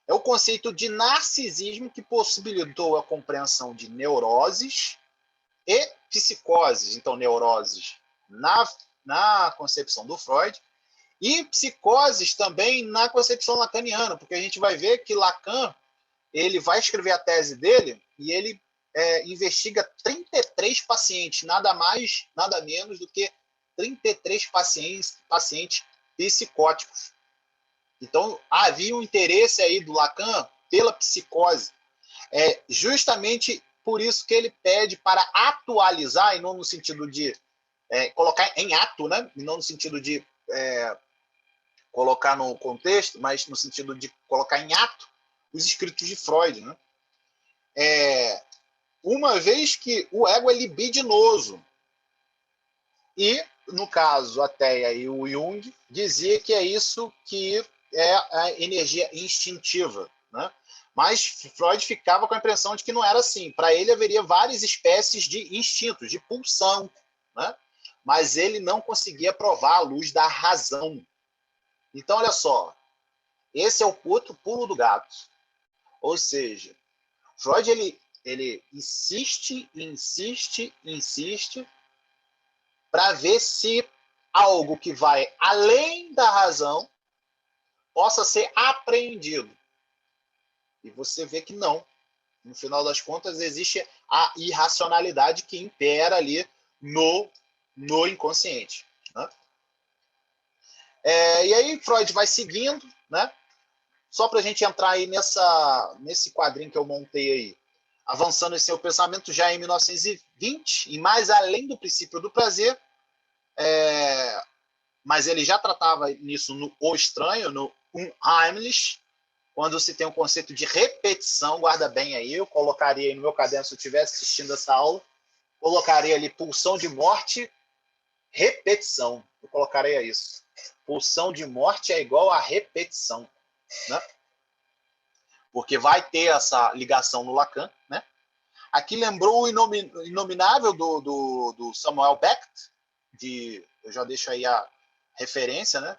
É o conceito de narcisismo que possibilitou a compreensão de neuroses e psicoses. Então, neuroses na concepção do Freud e psicoses também na concepção lacaniana, porque a gente vai ver que Lacan ele vai escrever a tese dele e ele investiga 33 pacientes, nada mais, nada menos do que 33 pacientes psicóticos. Então, havia um interesse aí do Lacan pela psicose. Justamente por isso que ele pede para atualizar, e não no sentido de colocar em ato, né? E não no sentido de colocar no contexto, mas no sentido de colocar em ato os escritos de Freud, né? Uma vez que o ego é libidinoso. E, no caso, a Thea e o Jung dizia que é isso que é a energia instintiva, né? Mas Freud ficava com a impressão de que não era assim. Para ele haveria várias espécies de instintos, de pulsão, né? Mas ele não conseguia provar à luz da razão. Então, olha só, esse é o outro pulo do gato. Ou seja, Freud ele insiste para ver se algo que vai além da razão possa ser apreendido. E você vê que não. No final das contas, existe a irracionalidade que impera ali no inconsciente. Né? E aí Freud vai seguindo, né? Só para a gente entrar aí nesse quadrinho que eu montei aí, avançando em seu pensamento já em 1920, e mais além do princípio do prazer, mas ele já tratava nisso no O Estranho, no Unheimlich, quando se tem o conceito de repetição, guarda bem aí, eu colocaria aí no meu caderno, se eu estivesse assistindo essa aula, colocaria ali pulsão de morte, repetição. Eu colocaria isso. Pulsão de morte é igual a repetição. Né? Porque vai ter essa ligação no Lacan. Né? Aqui lembrou o Inominável do Samuel Beckett, eu já deixo aí a referência, né?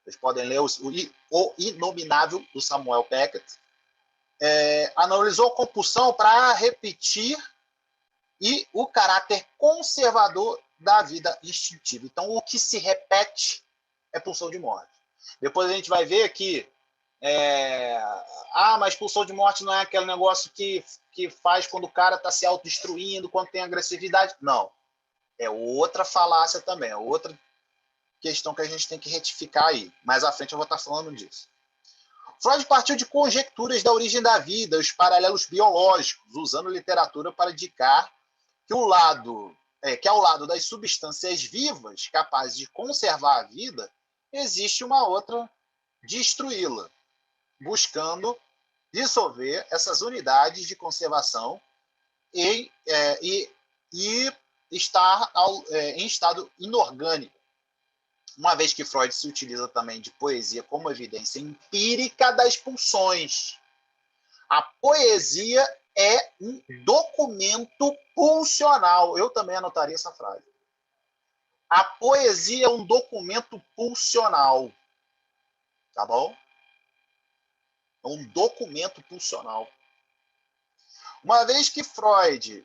Vocês podem ler o Inominável do Samuel Beckett. Analisou a compulsão para repetir e o caráter conservador da vida instintiva. Então, o que se repete é pulsão de morte. Depois a gente vai ver que mas pulsão de morte não é aquele negócio que faz quando o cara está se autodestruindo, quando tem agressividade. Não. É outra falácia também, é outra questão que a gente tem que retificar aí. Mais à frente eu vou estar falando disso. Freud partiu de conjecturas da origem da vida, os paralelos biológicos, usando literatura para indicar que ao lado das substâncias vivas capazes de conservar a vida, existe uma outra destruí-la, buscando dissolver essas unidades de conservação e estar em estado inorgânico. Uma vez que Freud se utiliza também de poesia como evidência empírica das pulsões. A poesia é um documento pulsional. Eu também anotaria essa frase. A poesia é um documento pulsional. Tá bom? É um documento pulsional. Uma vez que Freud...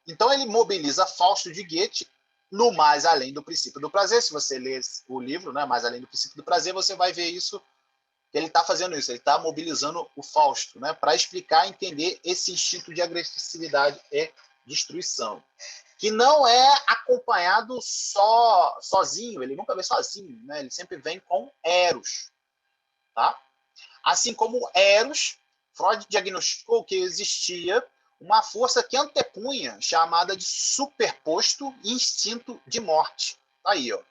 então ele mobiliza Fausto de Goethe no Mais Além do Princípio do Prazer. Se você ler o livro, né, Mais Além do Princípio do Prazer, você vai ver isso, que ele está fazendo isso. Ele está mobilizando o Fausto, né, para explicar e entender esse instinto de agressividade e destruição, que não é acompanhado sozinho, ele nunca vem sozinho, né? Ele sempre vem com Eros. Tá? Assim como Eros, Freud diagnosticou que existia uma força que antepunha, chamada de superposto instinto de morte. Tá aí, ó.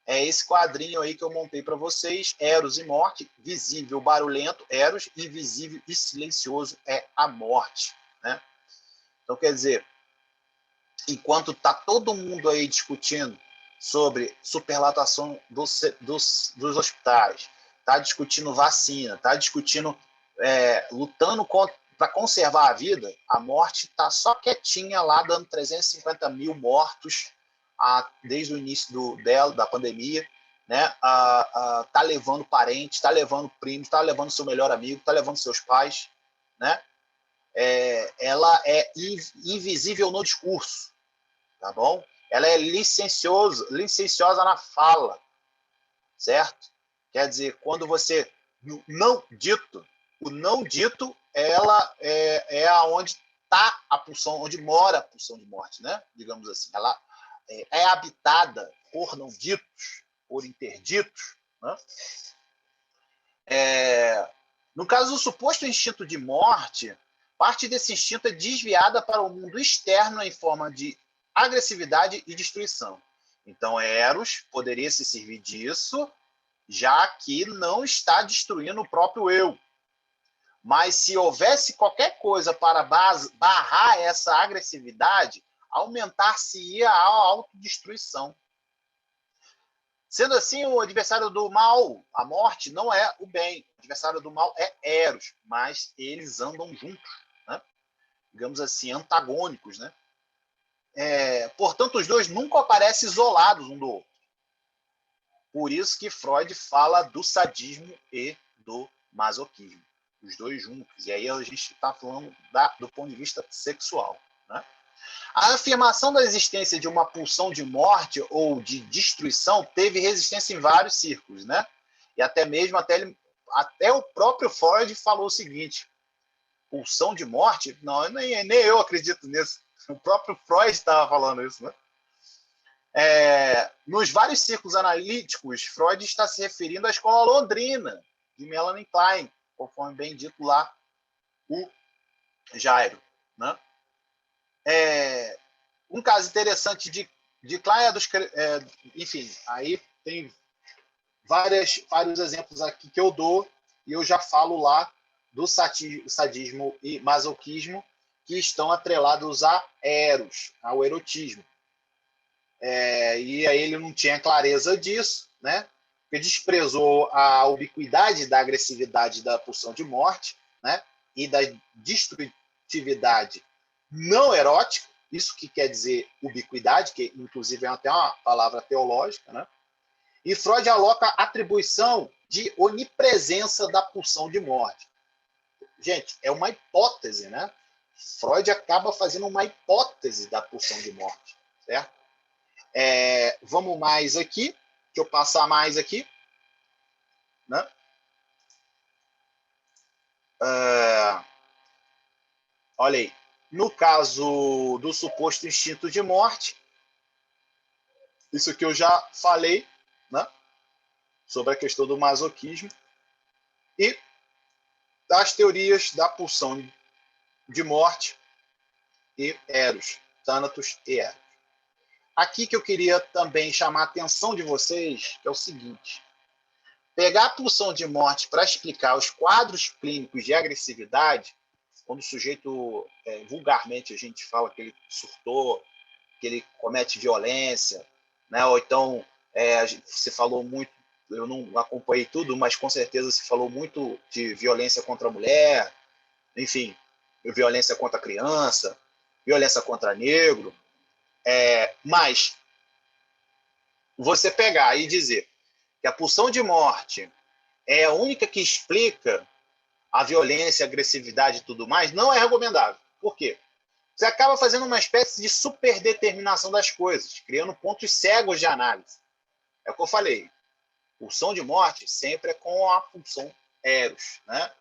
É esse quadrinho aí que eu montei para vocês, Eros e morte, visível, barulhento, Eros, invisível e silencioso é a morte. Né? Então, quer dizer, enquanto está todo mundo aí discutindo sobre superlotação dos hospitais, está discutindo vacina, está discutindo, lutando para conservar a vida, a morte está só quietinha lá, dando 350 mil mortos desde o início da pandemia, né? Tá levando parentes, tá levando primos, tá levando seu melhor amigo, tá levando seus pais, né? Ela é invisível no discurso, tá bom? Ela é licenciosa na fala, certo? Quer dizer, quando você o não dito, ela é aonde está a pulsão, onde mora a pulsão de morte, né? Digamos assim, ela é habitada por não ditos, por interditos, né? No caso do suposto instinto de morte, parte desse instinto é desviada para o mundo externo em forma de agressividade e destruição. Então, Eros poderia se servir disso, já que não está destruindo o próprio eu. Mas se houvesse qualquer coisa para barrar essa agressividade, aumentar-se-ia a autodestruição. Sendo assim, o adversário do mal, a morte, não é o bem. O adversário do mal é Eros, mas eles andam juntos, né? Digamos assim, antagônicos, né? Portanto, os dois nunca aparecem isolados um do outro. Por isso que Freud fala do sadismo e do masoquismo. Os dois juntos. E aí a gente está falando do ponto de vista sexual. Né? A afirmação da existência de uma pulsão de morte ou de destruição teve resistência em vários círculos. Né? E até mesmo até o próprio Freud falou o seguinte, pulsão de morte, não, nem eu acredito nisso. O próprio Freud estava falando isso, né? Nos vários círculos analíticos, Freud está se referindo à escola londrina de Melanie Klein, conforme bem dito lá o Jairo, né? Um caso interessante de Klein enfim, aí tem vários exemplos aqui que eu dou e eu já falo lá do sadismo e masoquismo que estão atrelados a eros, ao erotismo. E aí ele não tinha clareza disso, né? Porque desprezou a ubiquidade da agressividade da pulsão de morte, né? E da destrutividade não erótica, isso que quer dizer ubiquidade, que inclusive é até uma palavra teológica, né? E Freud aloca a atribuição de onipresença da pulsão de morte. Gente, é uma hipótese, né? Freud acaba fazendo uma hipótese da pulsão de morte, certo? Vamos mais aqui, deixa eu passar mais aqui, né? Olha aí, no caso do suposto instinto de morte, isso que eu já falei, né? Sobre a questão do masoquismo e das teorias da pulsão de morte e Eros, Thanatos e Eros. Aqui que eu queria também chamar a atenção de vocês, que é o seguinte: pegar a pulsão de morte para explicar os quadros clínicos de agressividade, quando o sujeito, vulgarmente, a gente fala que ele surtou, que ele comete violência, né? Ou então, você falou muito, eu não acompanhei tudo, mas com certeza se falou muito de violência contra a mulher, enfim, violência contra a criança, violência contra negro. Mas você pegar e dizer que a pulsão de morte é a única que explica a violência, a agressividade e tudo mais, não é recomendável. Por quê? Você acaba fazendo uma espécie de superdeterminação das coisas, criando pontos cegos de análise. É o que eu falei. Pulsão de morte sempre é com a pulsão Eros, né?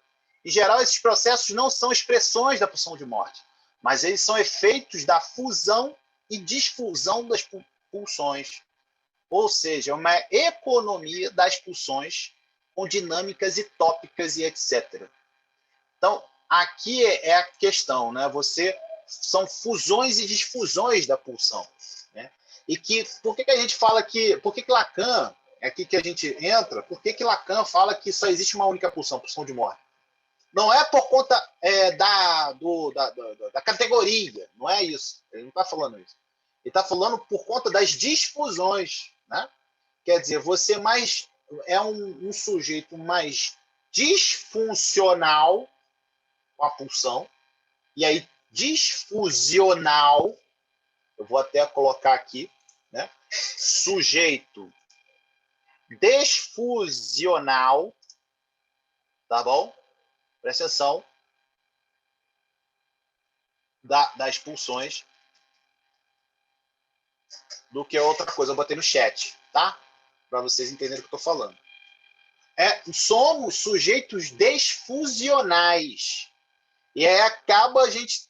Em geral, esses processos não são expressões da pulsão de morte, mas eles são efeitos da fusão e disfusão das pulsões. Ou seja, uma economia das pulsões com dinâmicas e etc. Então, aqui é a questão, né? São fusões e disfusões da pulsão, né? E por que a gente fala por que Lacan, é aqui que a gente entra, por que Lacan fala que só existe uma única pulsão de morte? Não é por conta da categoria, não é isso. Ele não está falando isso. Ele está falando por conta das disfusões, né? Quer dizer, você é um sujeito mais disfuncional com a pulsão, e aí disfusional, eu vou até colocar aqui, né? Sujeito desfusional, tá bom? Presta atenção, das pulsões, do que outra coisa. Eu botei no chat, tá? Para vocês entenderem o que eu estou falando. Somos sujeitos desfusionais. E aí acaba a gente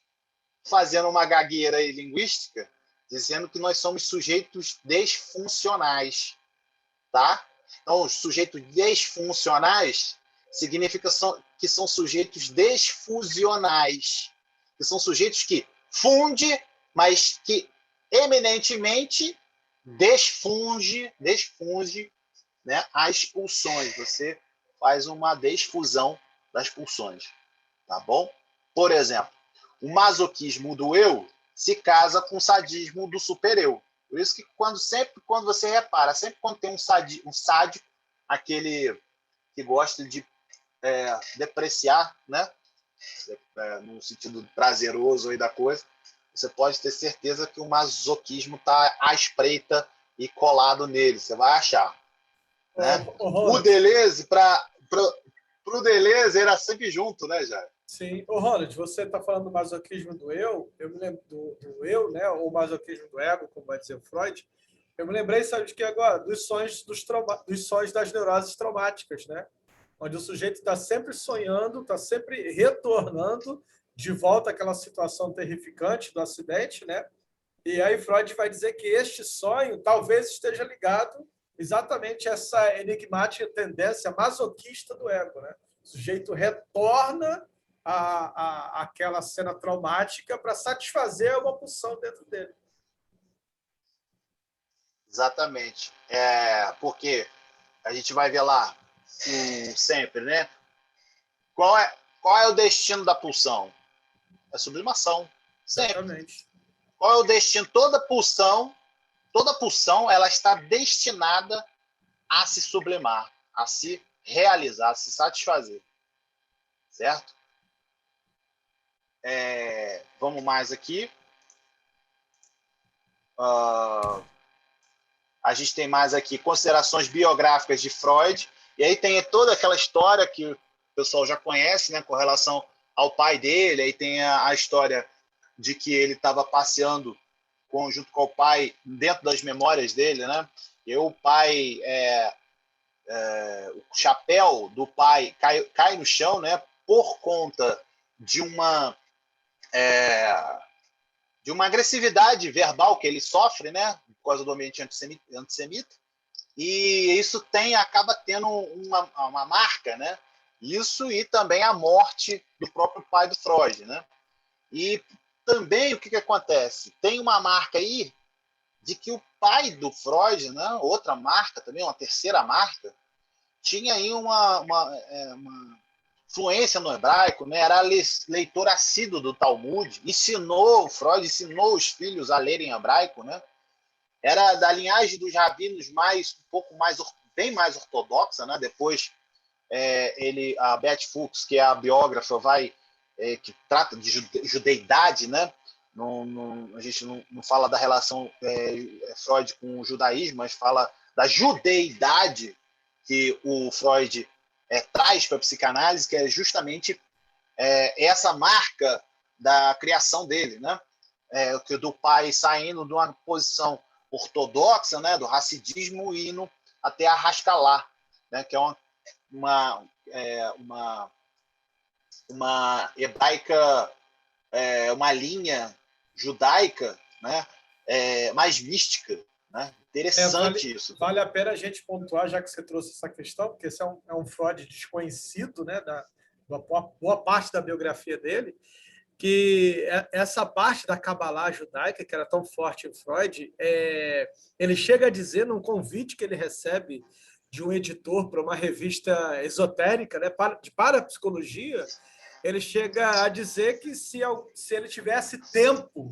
fazendo uma gagueira aí linguística, dizendo que nós somos sujeitos desfuncionais, tá? Então, os sujeitos desfuncionais significa que são sujeitos desfusionais, que são sujeitos que fundem, mas que eminentemente desfunde, né, as pulsões. Você faz uma desfusão das pulsões, tá bom? Por exemplo, o masoquismo do eu se casa com o sadismo do super-eu. Por isso que quando você repara, sempre quando tem um sádico, aquele que gosta de depreciar, né? No sentido prazeroso aí da coisa, você pode ter certeza que o masoquismo está à espreita e colado nele. Você vai achar. Né? O Deleuze, para o Deleuze, era sempre junto, né, Jair? Sim. Ronald, você está falando do masoquismo do eu me lembro do eu, né? Ou masoquismo do ego, como vai dizer Freud. Eu me lembrei, sabe de que agora? Dos sonhos das neuroses traumáticas, né? onde o sujeito está sempre sonhando, está sempre retornando de volta àquela situação terrificante do acidente, né? E aí Freud vai dizer que este sonho talvez esteja ligado exatamente a essa enigmática tendência masoquista do ego, né? O sujeito retorna àquela cena traumática para satisfazer uma pulsão dentro dele. Exatamente. Porque a gente vai ver lá sempre, né? Qual é o destino da pulsão? É sublimação. Sempre. Exatamente. Qual é o destino? Toda pulsão, ela está destinada a se sublimar, a se realizar, a se satisfazer. Certo? Vamos mais aqui. A gente tem mais aqui considerações biográficas de Freud. E aí tem toda aquela história que o pessoal já conhece, né, com relação ao pai dele. Aí tem a história de que ele estava passeando junto com o pai dentro das memórias dele, né? E o pai, o chapéu do pai cai no chão, né? Por conta de uma agressividade verbal que ele sofre, né? Por causa do ambiente antissemita. E isso acaba tendo uma marca, né? Isso e também a morte do próprio pai do Freud, né? E também o que acontece? Tem uma marca aí de que o pai do Freud, né? Outra marca também, uma terceira marca, tinha aí uma fluência no hebraico, né? Era leitor assíduo do Talmud, Freud ensinou os filhos a lerem hebraico, né? Era da linhagem dos rabinos bem mais ortodoxa, né? Depois a Beth Fuchs, que é a biógrafa, que trata de judeidade, né? A gente não fala da relação Freud com o judaísmo, mas fala da judeidade que o Freud traz para a psicanálise, que é justamente essa marca da criação dele, né? Do pai saindo de uma posição ortodoxa, né, do racidismo, e indo até a Haskalah, né, que é uma hebraica, uma linha judaica, né, mais mística, né? Interessante isso. Vale a pena a gente pontuar, já que você trouxe essa questão, porque esse é um Freud desconhecido, né, da boa parte da biografia dele, que essa parte da Kabbalah judaica, que era tão forte em Freud, ele chega a dizer, num convite que ele recebe de um editor para uma revista esotérica, né, de parapsicologia, ele chega a dizer que se ele tivesse tempo,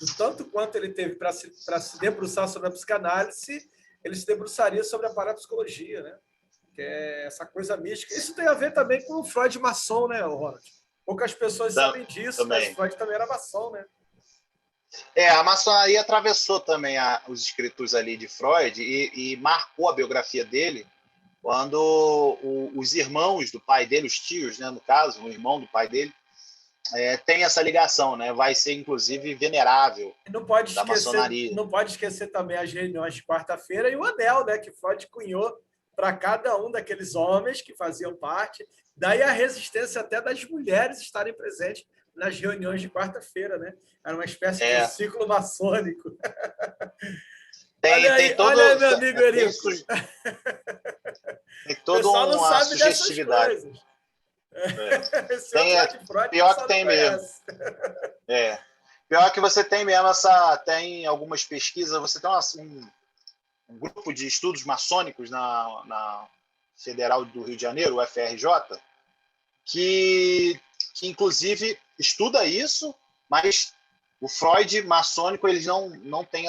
do tanto quanto ele teve para se debruçar sobre a psicanálise, ele se debruçaria sobre a parapsicologia, né? Que é essa coisa mística. Isso tem a ver também com o Freud maçom, né, Ronald? Poucas pessoas sabem disso, também. mas Freud também era maçom, né? A maçonaria atravessou também os escritos ali de Freud e marcou a biografia dele quando os irmãos do pai dele, os tios, né, no caso, o irmão do pai dele, tem essa ligação, né? Vai ser, inclusive, venerável da maçonaria. Não pode esquecer também as reuniões de quarta-feira e o anel, né, que Freud cunhou para cada um daqueles homens que faziam parte. Daí a resistência até das mulheres estarem presentes nas reuniões de quarta-feira, né? Era uma espécie de ciclo maçônico. Olha aí, meu amigo Erico. Tem toda uma sugestividade. Pior que tem mesmo. Pior que você tem mesmo tem algumas pesquisas, você tem um grupo de estudos maçônicos na Federal do Rio de Janeiro, o FRJ, que inclusive estuda isso, mas o Freud maçônico ele não tem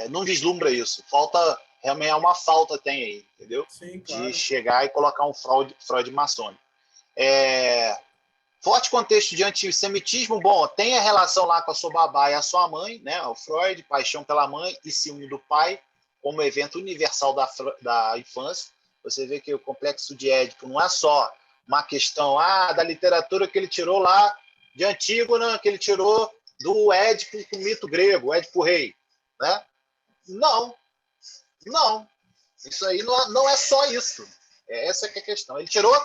não vislumbra isso. Falta realmente uma falta tem aí, entendeu? Sim, claro. De chegar e colocar um Freud maçônico. Forte contexto de antissemitismo, bom, tem a relação lá com a sua babá e a sua mãe, né? O Freud, paixão pela mãe e ciúme do pai, como evento universal da infância. Você vê que o complexo de Édipo não é só uma questão da literatura que ele tirou lá de Antígona, que ele tirou do Édipo, do mito grego, Édipo Rei, né? Não. Isso aí não é só isso. Essa que é a questão. Ele tirou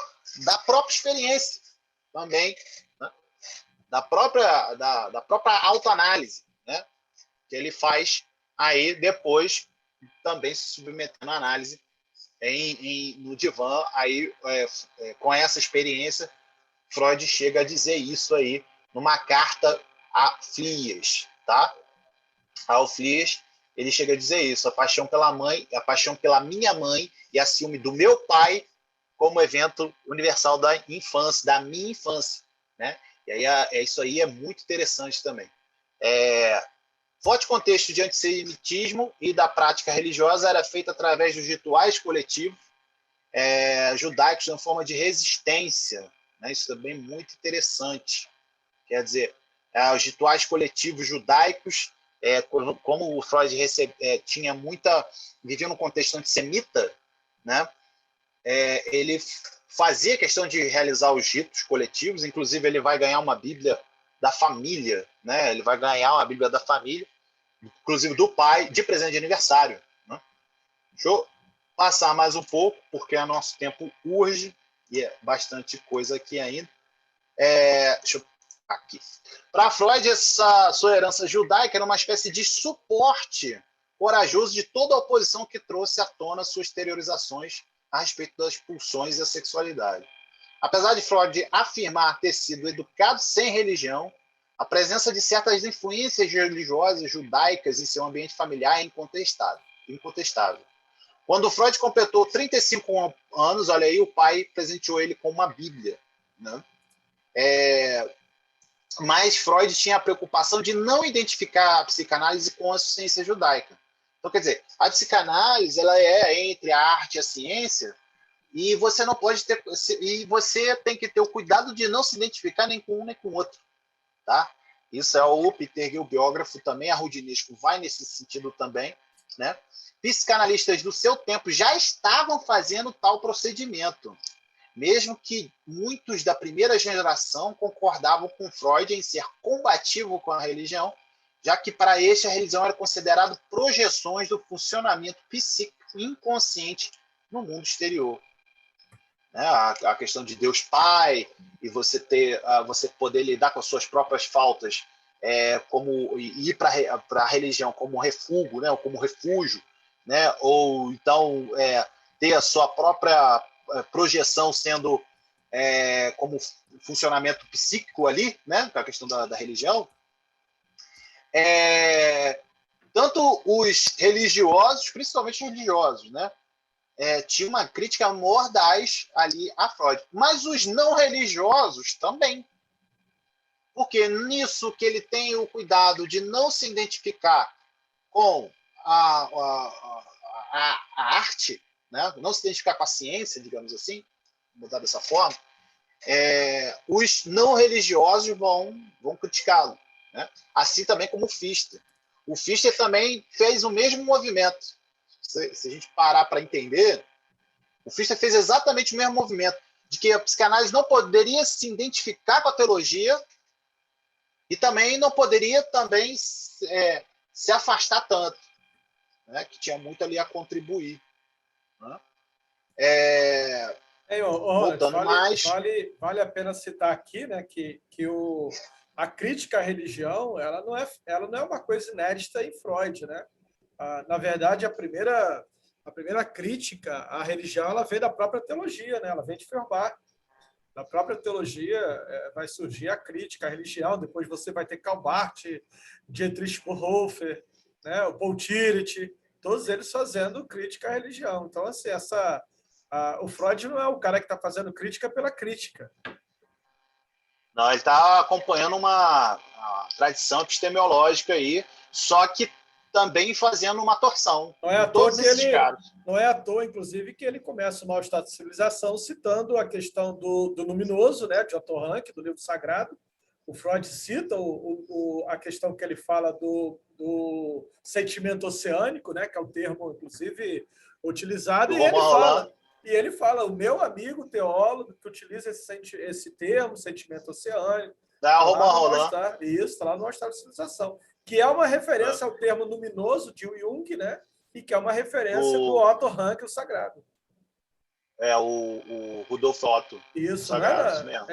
da própria experiência também, né? da própria autoanálise, né? Que ele faz aí depois também se submetendo à análise no divã. Aí, com essa experiência, Freud chega a dizer isso aí numa carta a Flias, tá? Ao Flias, ele chega a dizer isso: a paixão pela mãe, a paixão pela minha mãe e a ciúme do meu pai como evento universal da infância, da minha infância, né? E aí isso aí é muito interessante também. Forte contexto de antissemitismo e da prática religiosa era feito através dos rituais coletivos judaicos na forma de resistência, né? Isso também é muito interessante. Quer dizer, os rituais coletivos judaicos, como o Freud tinha vivia num contexto antissemita, né? Ele fazia questão de realizar os ritos coletivos. Inclusive, ele vai ganhar uma Bíblia da família, né? Ele vai ganhar uma Bíblia da família, inclusive do pai, de presente de aniversário, né? Deixa eu passar mais um pouco, porque o nosso tempo urge e é bastante coisa aqui ainda. Deixa eu aqui. Para Freud, essa sua herança judaica era uma espécie de suporte corajoso de toda a oposição que trouxe à tona suas exteriorizações a respeito das pulsões e a sexualidade. Apesar de Freud afirmar ter sido educado sem religião, a presença de certas influências religiosas judaicas em seu ambiente familiar é incontestável. Quando Freud completou 35 anos, olha aí, o pai presenteou ele com uma Bíblia, né? Mas Freud tinha a preocupação de não identificar a psicanálise com a ciência judaica. Então, quer dizer, a psicanálise ela é entre a arte e a ciência, e você não pode ter, e você tem que ter o cuidado de não se identificar nem com um nem com o outro, tá? Isso é o Peter Gill, biógrafo também, Arrudinesco vai nesse sentido também, né? Psicanalistas do seu tempo já estavam fazendo tal procedimento, mesmo que muitos da primeira geração concordavam com Freud em ser combativo com a religião, já que para este a religião era considerada projeções do funcionamento psíquico inconsciente no mundo exterior. Né? A questão de Deus Pai e você poder lidar com as suas próprias faltas, como ir para a religião como refúgio, né? Ou como refúgio, né? Ou então ter a sua própria projeção sendo como funcionamento psíquico ali, né? Com a questão da religião. Tanto os religiosos, principalmente os religiosos, né? Tinha uma crítica mordaz ali a Freud. Mas os não religiosos também. Porque nisso que ele tem o cuidado de não se identificar com a arte, né? Não se identificar com a ciência, digamos assim, mudar dessa forma, os não religiosos vão criticá-lo. Né? Assim também como o Fichte. O Fichte também fez o mesmo movimento. Se a gente parar para entender, o Fichte fez exatamente o mesmo movimento, de que a psicanálise não poderia se identificar com a teologia e também não poderia também se afastar tanto, né? Que tinha muito ali a contribuir. Né? Ronald, Voltando mais... vale a pena citar aqui, né, que a crítica à religião ela não é uma coisa inédita em Freud, né? Na verdade, a primeira crítica à religião ela vem da própria teologia, né? Ela vem de Feuerbach. Da própria teologia vai surgir a crítica à religião. Depois você vai ter Karl Barth, Dietrich Bonhoeffer, né? O Paul Tillich, todos eles fazendo crítica à religião. Então, assim, o Freud não é o cara que está fazendo crítica pela crítica. Não, ele está acompanhando uma tradição epistemológica aí, só que também fazendo uma torção. Não é à toa que não é à toa, inclusive, que ele começa o Mau Estado de Civilização citando a questão do luminoso, né, de Otto Rank, do livro sagrado. O Freud cita a questão que ele fala do sentimento oceânico, né, que é o termo, inclusive, utilizado, e ele fala, o meu amigo teólogo que utiliza esse termo, sentimento oceânico, isso, está lá no Mau Estado de Civilização, que é uma referência ao termo luminoso de Jung, né? E que é uma referência do Otto Rank, o sagrado. o Rudolf Otto. Isso, não era? Isso mesmo.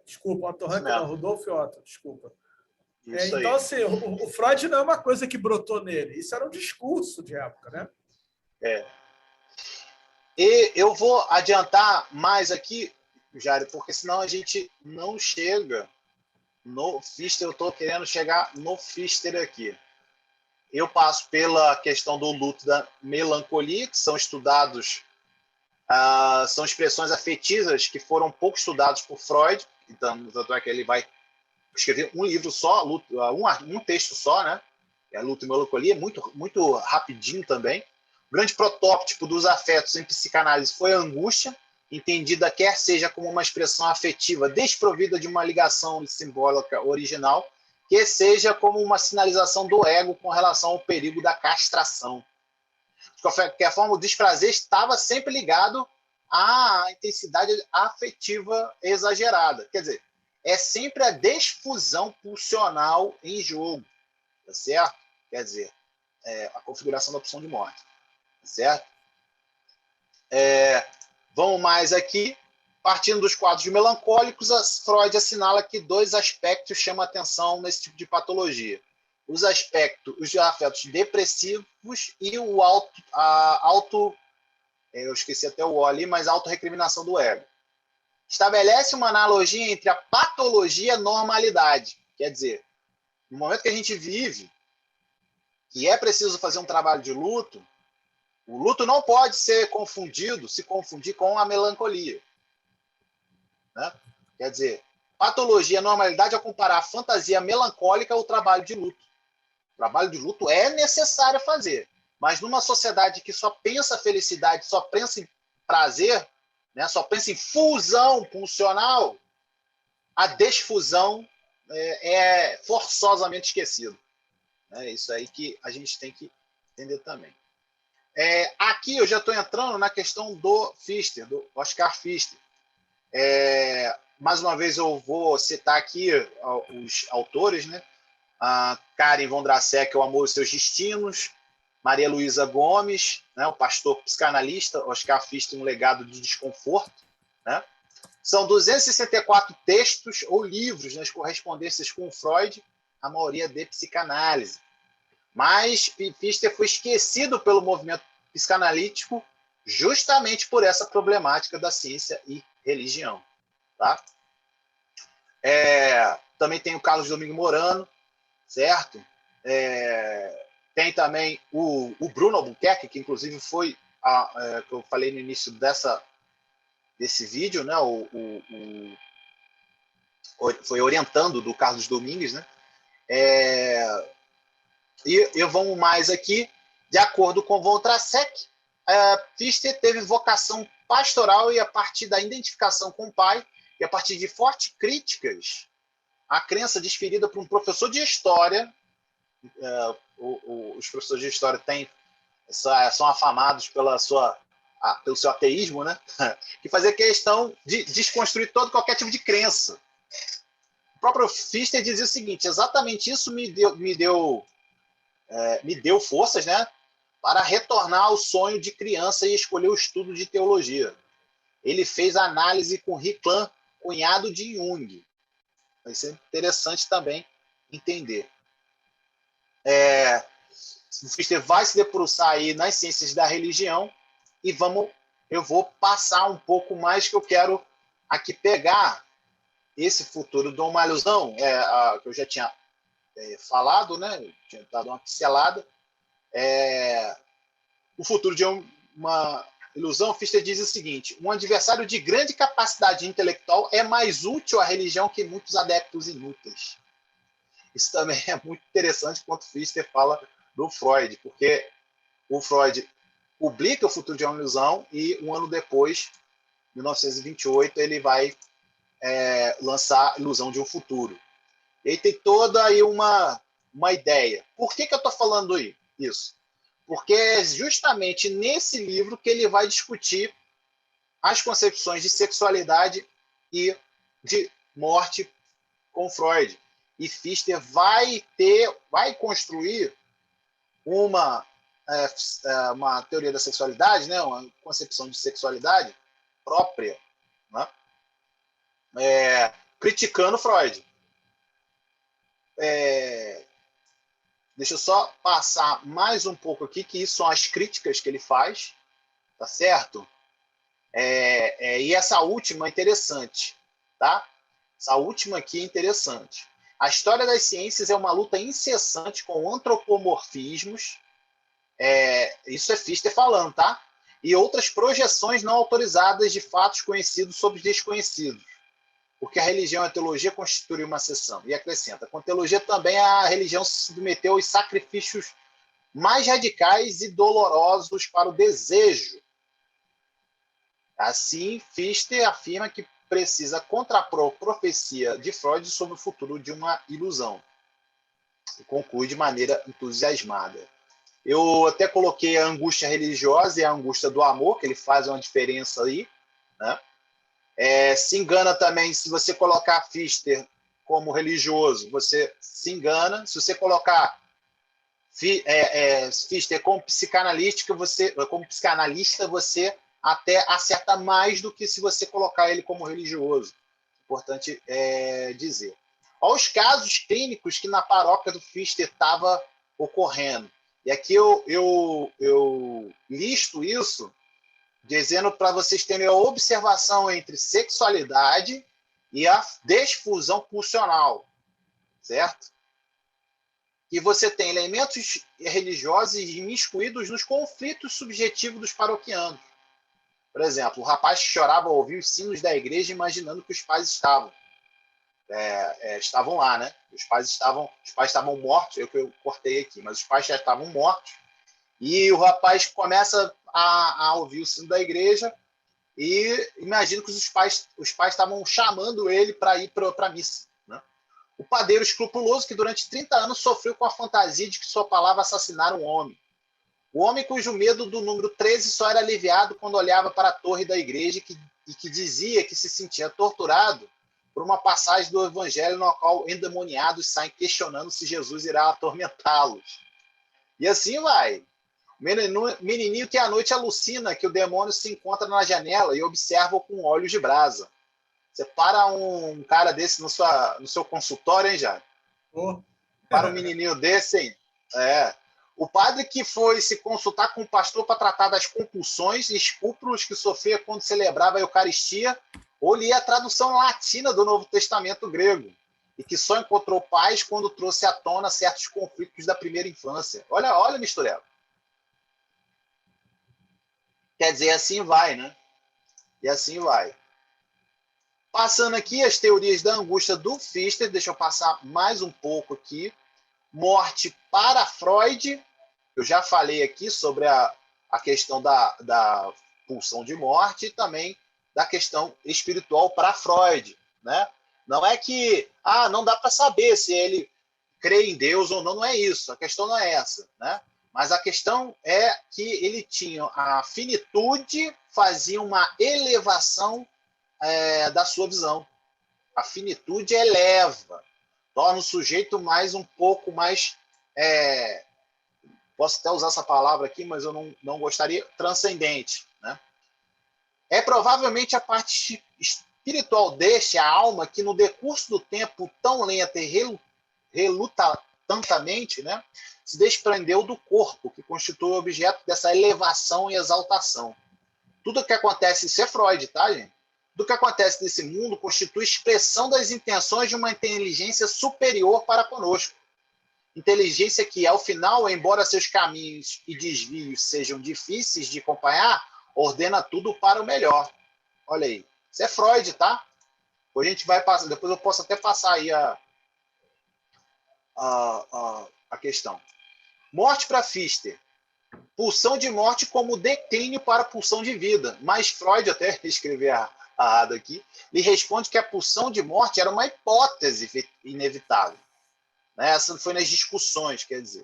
Desculpa, Otto Rank, não, Rudolf Otto, desculpa. Então, assim, o Freud não é uma coisa que brotou nele, isso era um discurso de época, né? E eu vou adiantar mais aqui, Jário, porque senão a gente não chega no Pfister. Eu estou querendo chegar no Pfister aqui. Eu passo pela questão do luto da melancolia, que são estudados, são expressões afetivas que foram pouco estudadas por Freud. Então, tanto é que ele vai escrever um livro só, um texto só, né? É Luto e Melancolia, muito, muito rapidinho também. O grande protótipo dos afetos em psicanálise foi a angústia, entendida quer seja como uma expressão afetiva desprovida de uma ligação simbólica original, que seja como uma sinalização do ego com relação ao perigo da castração. De qualquer forma, o desprazer estava sempre ligado à intensidade afetiva exagerada. Quer dizer, é sempre a desfusão pulsional em jogo, tá certo? Quer dizer, a configuração da opção de morte, tá certo? Vamos mais aqui. Partindo dos quadros melancólicos, Freud assinala que 2 aspectos chamam a atenção nesse tipo de patologia. Os afetos depressivos e o eu esqueci até o O ali, mas autorrecriminação do ego. Estabelece uma analogia entre a patologia e a normalidade. Quer dizer, no momento que a gente vive, que é preciso fazer um trabalho de luto, o luto não pode se confundir com a melancolia. Né? Quer dizer, patologia, normalidade é comparar a fantasia melancólica ao trabalho de luto. O trabalho de luto é necessário fazer, mas numa sociedade que só pensa felicidade, só pensa em prazer, né, só pensa em fusão pulsional, a desfusão é forçosamente esquecido. É isso aí que a gente tem que entender também. Aqui eu já estou entrando na questão do Pfister, do Oscar Pfister. Mais uma vez eu vou citar aqui os autores, né? A Karen Vondrasek, O Amor e Seus Destinos, Maria Luísa Gomes, né? O pastor psicanalista, Oscar Pfister, Um Legado de Desconforto. Né? São 264 textos ou livros nas correspondências com Freud, a maioria de psicanálise. Mas Pfister foi esquecido pelo movimento psicanalítico justamente por essa problemática da ciência e religião. Tá? Também tem o Carlos Domingo Morano, certo? Tem também o Bruno Albuquerque, que inclusive foi que eu falei no início desse vídeo, né? Foi orientando do Carlos Domingues, né? E vamos mais aqui, de acordo com Vondrasek, Pfister teve vocação pastoral e a partir da identificação com o pai e a partir de fortes críticas à crença desferida por um professor de história. Os professores de história são afamados pelo seu ateísmo, né? Que fazia questão de desconstruir qualquer tipo de crença. O próprio Pfister dizia o seguinte: exatamente isso me deu forças, né, para retornar ao sonho de criança e escolher o estudo de teologia. Ele fez análise com Riclan, cunhado de Jung. Vai ser interessante também entender. O Pfister vai se debruçar aí nas ciências da religião e eu vou passar um pouco mais, que eu quero aqui pegar esse futuro de uma ilusão, que eu já tinha falado, né? Eu tinha dado uma pincelada. O futuro de uma ilusão, Pfister diz o seguinte: um adversário de grande capacidade intelectual é mais útil à religião que muitos adeptos inúteis. Isso também é muito interessante quando Pfister fala do Freud, porque o Freud publica O Futuro de uma Ilusão e um ano depois, em 1928, ele vai lançar Ilusão de um Futuro. E aí tem toda aí uma ideia. Por que eu estou falando isso? Porque é justamente nesse livro que ele vai discutir as concepções de sexualidade e de morte com Freud. E Pfister vai construir uma uma teoria da sexualidade, né? Uma concepção de sexualidade própria, né? Criticando Freud. Deixa eu só passar mais um pouco aqui, que isso são as críticas que ele faz, tá certo? E essa última é interessante, tá? Essa última aqui é interessante. A história das ciências é uma luta incessante com antropomorfismos, isso é Fichte falando, tá? E outras projeções não autorizadas de fatos conhecidos sobre os desconhecidos. Porque a religião e a teologia constituem uma seção. E acrescenta, com a teologia também a religião se submeteu aos sacrifícios mais radicais e dolorosos para o desejo. Assim, Fichte afirma que precisa contrapor a profecia de Freud sobre o futuro de uma ilusão. E conclui de maneira entusiasmada. Eu até coloquei a angústia religiosa e a angústia do amor, que ele faz uma diferença aí, né? Se engana também se você colocar Fichte como religioso, você se engana. Se você colocar Fichte como psicanalista, você até acerta mais do que se você colocar ele como religioso. Importante dizer. Olha os casos clínicos que na paróquia do Fichte estava ocorrendo. E aqui eu listo isso dizendo para vocês terem a observação entre sexualidade e a desfusão pulsional, certo? Que você tem elementos religiosos imiscuídos nos conflitos subjetivos dos paroquianos. Por exemplo, o rapaz que chorava ao ouvir os sinos da igreja imaginando que os pais estavam lá, né? Os pais estavam mortos, eu cortei aqui, mas os pais já estavam mortos. E o rapaz começa a ouvir o sino da igreja e imagina que os pais estavam chamando ele para ir para a missa. Né? O padeiro escrupuloso que durante 30 anos sofreu com a fantasia de que sua palavra assassinasse um homem. O homem cujo medo do número 13 só era aliviado quando olhava para a torre da igreja e que dizia que se sentia torturado por uma passagem do evangelho no qual endemoniados saem questionando se Jesus irá atormentá-los. E assim vai. Menininho que à noite alucina que o demônio se encontra na janela e observa com olhos de brasa. Você para um cara desse no seu consultório, hein, Jair? Para um menininho desse, hein? O padre que foi se consultar com o pastor para tratar das compulsões e escrúpulos que sofria quando celebrava a Eucaristia, ou lia a tradução latina do Novo Testamento grego, e que só encontrou paz quando trouxe à tona certos conflitos da primeira infância. Olha, mistureba. Quer dizer, assim vai, né? E assim vai. Passando aqui as teorias da angústia do Fichte, deixa eu passar mais um pouco aqui. Morte para Freud. Eu já falei aqui sobre a questão da pulsão de morte e também da questão espiritual para Freud, né? Não é que não dá para saber se ele crê em Deus ou não, não é isso. A questão não é essa, né? Mas a questão é que ele tinha a finitude, fazia uma elevação da sua visão. A finitude eleva, torna o sujeito um pouco mais, posso até usar essa palavra aqui, mas eu não gostaria, transcendente. Né? É provavelmente a parte espiritual a alma, que no decurso do tempo tão lenta e relutantamente, né, se desprendeu do corpo, que constitui o objeto dessa elevação e exaltação. Tudo o que acontece, isso é Freud, tá, gente? Tudo o que acontece nesse mundo constitui expressão das intenções de uma inteligência superior para conosco. Inteligência que, ao final, embora seus caminhos e desvios sejam difíceis de acompanhar, ordena tudo para o melhor. Olha aí. Isso é Freud, tá? Depois a gente vai passar, depois eu posso até passar aí a questão. Morte para Fichte. Pulsão de morte como declínio para pulsão de vida. Mas Freud, até escrever errado aqui, lhe responde que a pulsão de morte era uma hipótese inevitável. Essa foi nas discussões, quer dizer.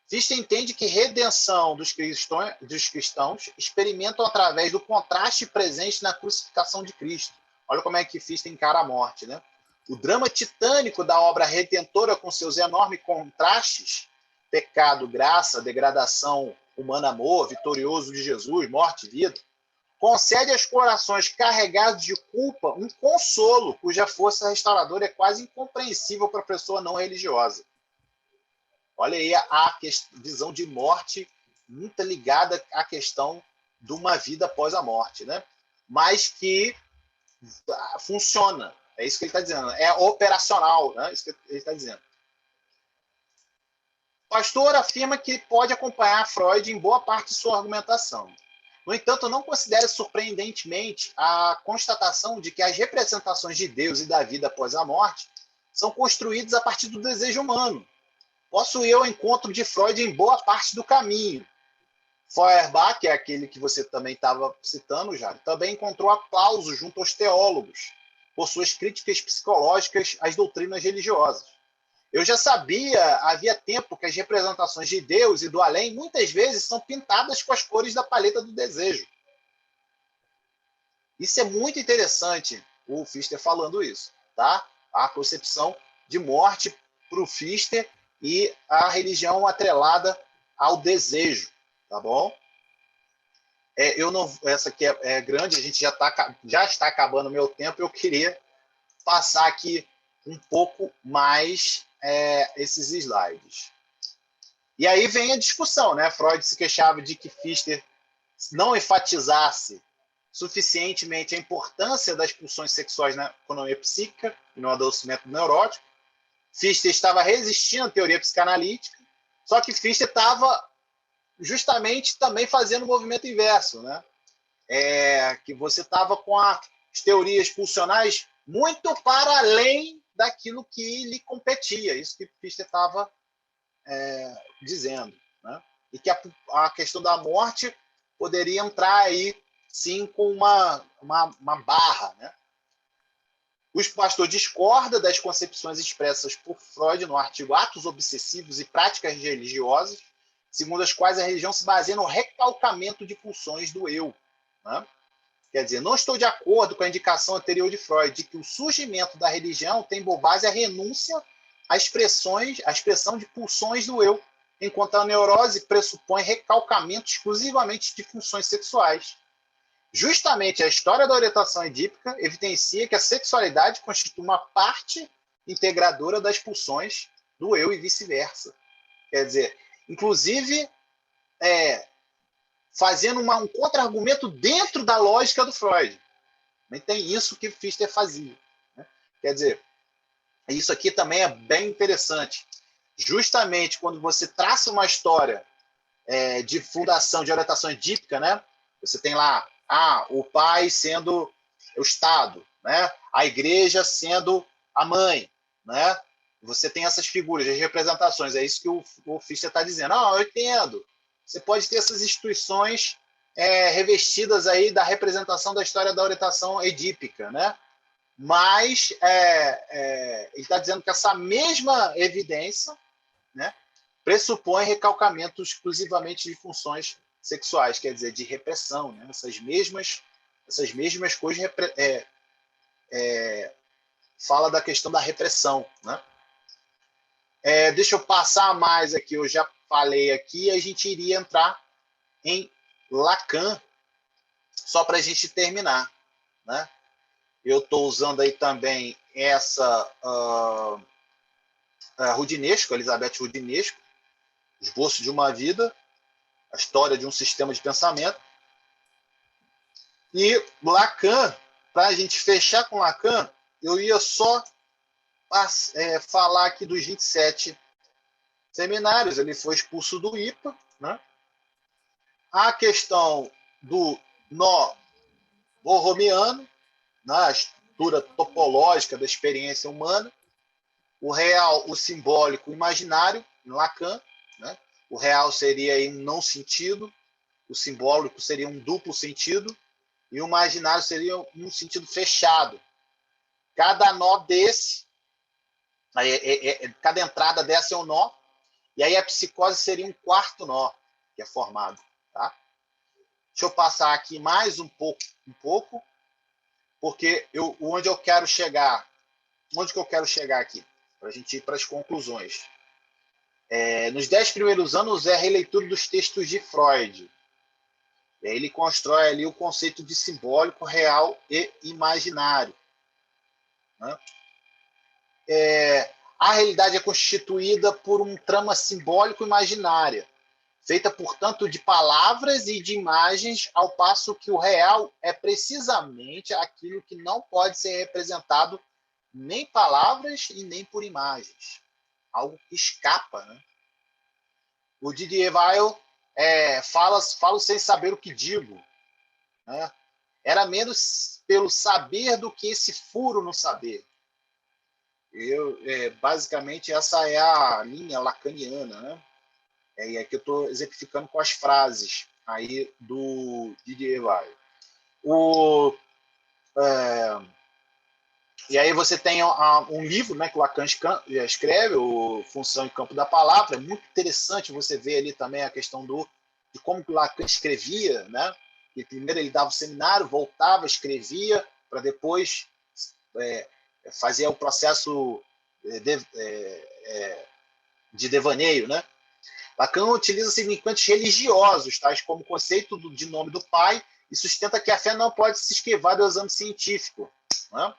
Fichte entende que redenção dos cristãos experimentam através do contraste presente na crucificação de Cristo. Olha como é que Fichte encara a morte, né? O drama titânico da obra redentora com seus enormes contrastes, pecado, graça, degradação, humano amor, vitorioso de Jesus, morte e vida, concede aos corações carregados de culpa um consolo, cuja força restauradora é quase incompreensível para a pessoa não religiosa. Olha aí a visão de morte muito ligada à questão de uma vida após a morte, né? Mas que funciona. É isso que ele está dizendo. É operacional, né? Isso que ele está dizendo. O pastor afirma que pode acompanhar Freud em boa parte de sua argumentação. No entanto, não considera surpreendentemente a constatação de que as representações de Deus e da vida após a morte são construídas a partir do desejo humano. Posso ir ao encontro de Freud em boa parte do caminho. Feuerbach, que é aquele que você também estava citando, já, também encontrou aplauso junto aos teólogos por suas críticas psicológicas às doutrinas religiosas. Eu já sabia, havia tempo, que as representações de Deus e do além muitas vezes são pintadas com as cores da paleta do desejo. Isso é muito interessante, o Pfister falando isso, tá? A concepção de morte para o Pfister e a religião atrelada ao desejo, tá bom? Essa aqui é grande, a gente já está acabando o meu tempo, eu queria passar aqui um pouco mais esses slides. E aí vem a discussão, né? Freud se queixava de que Pfister não enfatizasse suficientemente a importância das pulsões sexuais na economia psíquica e no adoecimento neurótico. Pfister estava resistindo à teoria psicanalítica, só que Pfister estava justamente também fazendo o movimento inverso, né? Que você estava com as teorias pulsionais muito para além daquilo que lhe competia, isso que Pfister estava dizendo, né? E que a questão da morte poderia entrar aí, sim, com uma barra, né? O pastor discorda das concepções expressas por Freud no artigo Atos Obsessivos e Práticas Religiosas, segundo as quais a religião se baseia no recalcamento de pulsões do eu, né? Quer dizer, não estou de acordo com a indicação anterior de Freud de que o surgimento da religião tem por base a renúncia à expressão de pulsões do eu, enquanto a neurose pressupõe recalcamento exclusivamente de funções sexuais. Justamente a história da orientação edípica evidencia que a sexualidade constitui uma parte integradora das pulsões do eu e vice-versa. Quer dizer, inclusive, fazendo um contra-argumento dentro da lógica do Freud. Nem tem isso que Pfister fazia, né? Quer dizer, isso aqui também é bem interessante. Justamente quando você traça uma história de fundação, de orientação edípica, né? Você tem lá o pai sendo o Estado, né? A igreja sendo a mãe, né? Você tem essas figuras, as representações. É isso que o Pfister está dizendo. Eu entendo. Você pode ter essas instituições revestidas aí da representação da história da orientação edípica, né? Mas ele está dizendo que essa mesma evidência, né, pressupõe recalcamento exclusivamente de funções sexuais, quer dizer, de repressão, né? Essas mesmas coisas fala da questão da repressão, né? Deixa eu passar mais aqui, eu já falei aqui, a gente iria entrar em Lacan, só para a gente terminar, né? Eu estou usando aí também essa Rudinesco, Elizabeth Rudinesco, Esboço de uma Vida, a História de um Sistema de Pensamento. E Lacan, para a gente fechar com Lacan, eu ia só falar aqui dos 27 seminários. Ele foi expulso do IPA, né? A questão do nó borromiano, na estrutura topológica da experiência humana, o real, o simbólico, o imaginário, em Lacan, né? O real seria aí um não sentido, o simbólico seria um duplo sentido, e o imaginário seria um sentido fechado. Cada nó desse, cada entrada dessa é um nó, e aí a psicose seria um quarto nó que é formado. Tá? Deixa eu passar aqui mais um pouco, porque onde eu quero chegar aqui, para a gente ir para as conclusões. Nos 10 primeiros anos é a releitura dos textos de Freud. E aí ele constrói ali o conceito de simbólico, real e imaginário, né? A realidade é constituída por um trama simbólico imaginária, feita, portanto, de palavras e de imagens, ao passo que o real é precisamente aquilo que não pode ser representado nem palavras e nem por imagens. Algo que escapa, né? O Didier Weil falo sem saber o que digo, né? Era menos pelo saber do que esse furo no saber. Basicamente, essa é a linha lacaniana, né? E aqui eu estou exemplificando com as frases aí do Didier Weil. E aí você tem um livro, né, que o Lacan escreve, o Função e Campo da Palavra. É muito interessante você ver ali também a questão de como o Lacan escrevia, né? E primeiro ele dava o seminário, voltava, escrevia, para depois fazer o processo de devaneio, né? Lacan utiliza significantes religiosos, tais como o conceito de nome do pai, e sustenta que a fé não pode se esquivar do exame científico, né?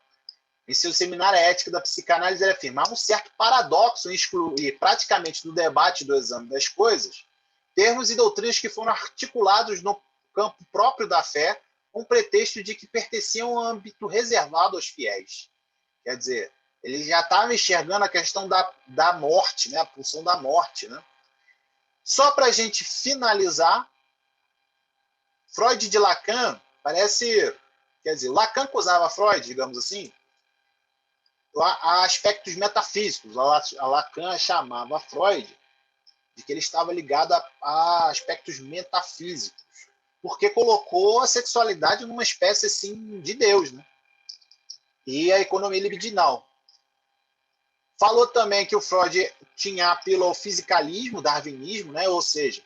Em seu seminário Ética da Psicanálise, ele afirma: há um certo paradoxo em excluir praticamente do debate do exame das coisas termos e doutrinas que foram articulados no campo próprio da fé, com o pretexto de que pertenciam a um âmbito reservado aos fiéis. Quer dizer, ele já estava enxergando a questão da morte, né? A pulsão da morte, né? Só para a gente finalizar, Freud de Lacan parece... Quer dizer, Lacan acusava Freud, digamos assim, a aspectos metafísicos. A Lacan chamava Freud de que ele estava ligado a aspectos metafísicos, porque colocou a sexualidade numa espécie assim de Deus, né? E a economia libidinal. Falou também que o Freud tinha apelo ao fisicalismo, darwinismo, né? Ou seja,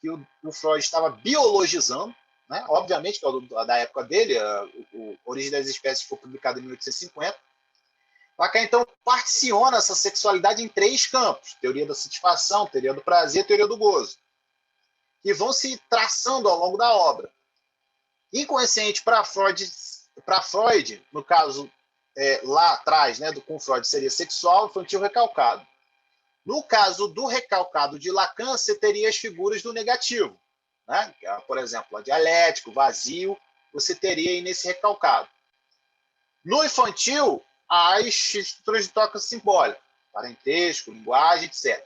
que o Freud estava biologizando, né? Obviamente que é da época dele, a Origem das Espécies foi publicado em 1850. Lacan, então, particiona essa sexualidade em 3 campos: teoria da satisfação, teoria do prazer e teoria do gozo, que vão se traçando ao longo da obra. Inconsciente para Freud, no caso, lá atrás, né, com Freud, seria sexual, infantil, recalcado. No caso do recalcado de Lacan, você teria as figuras do negativo, né? Por exemplo, a dialética, o vazio, você teria aí nesse recalcado. No infantil, as estruturas de troca simbólica, parentesco, linguagem, etc.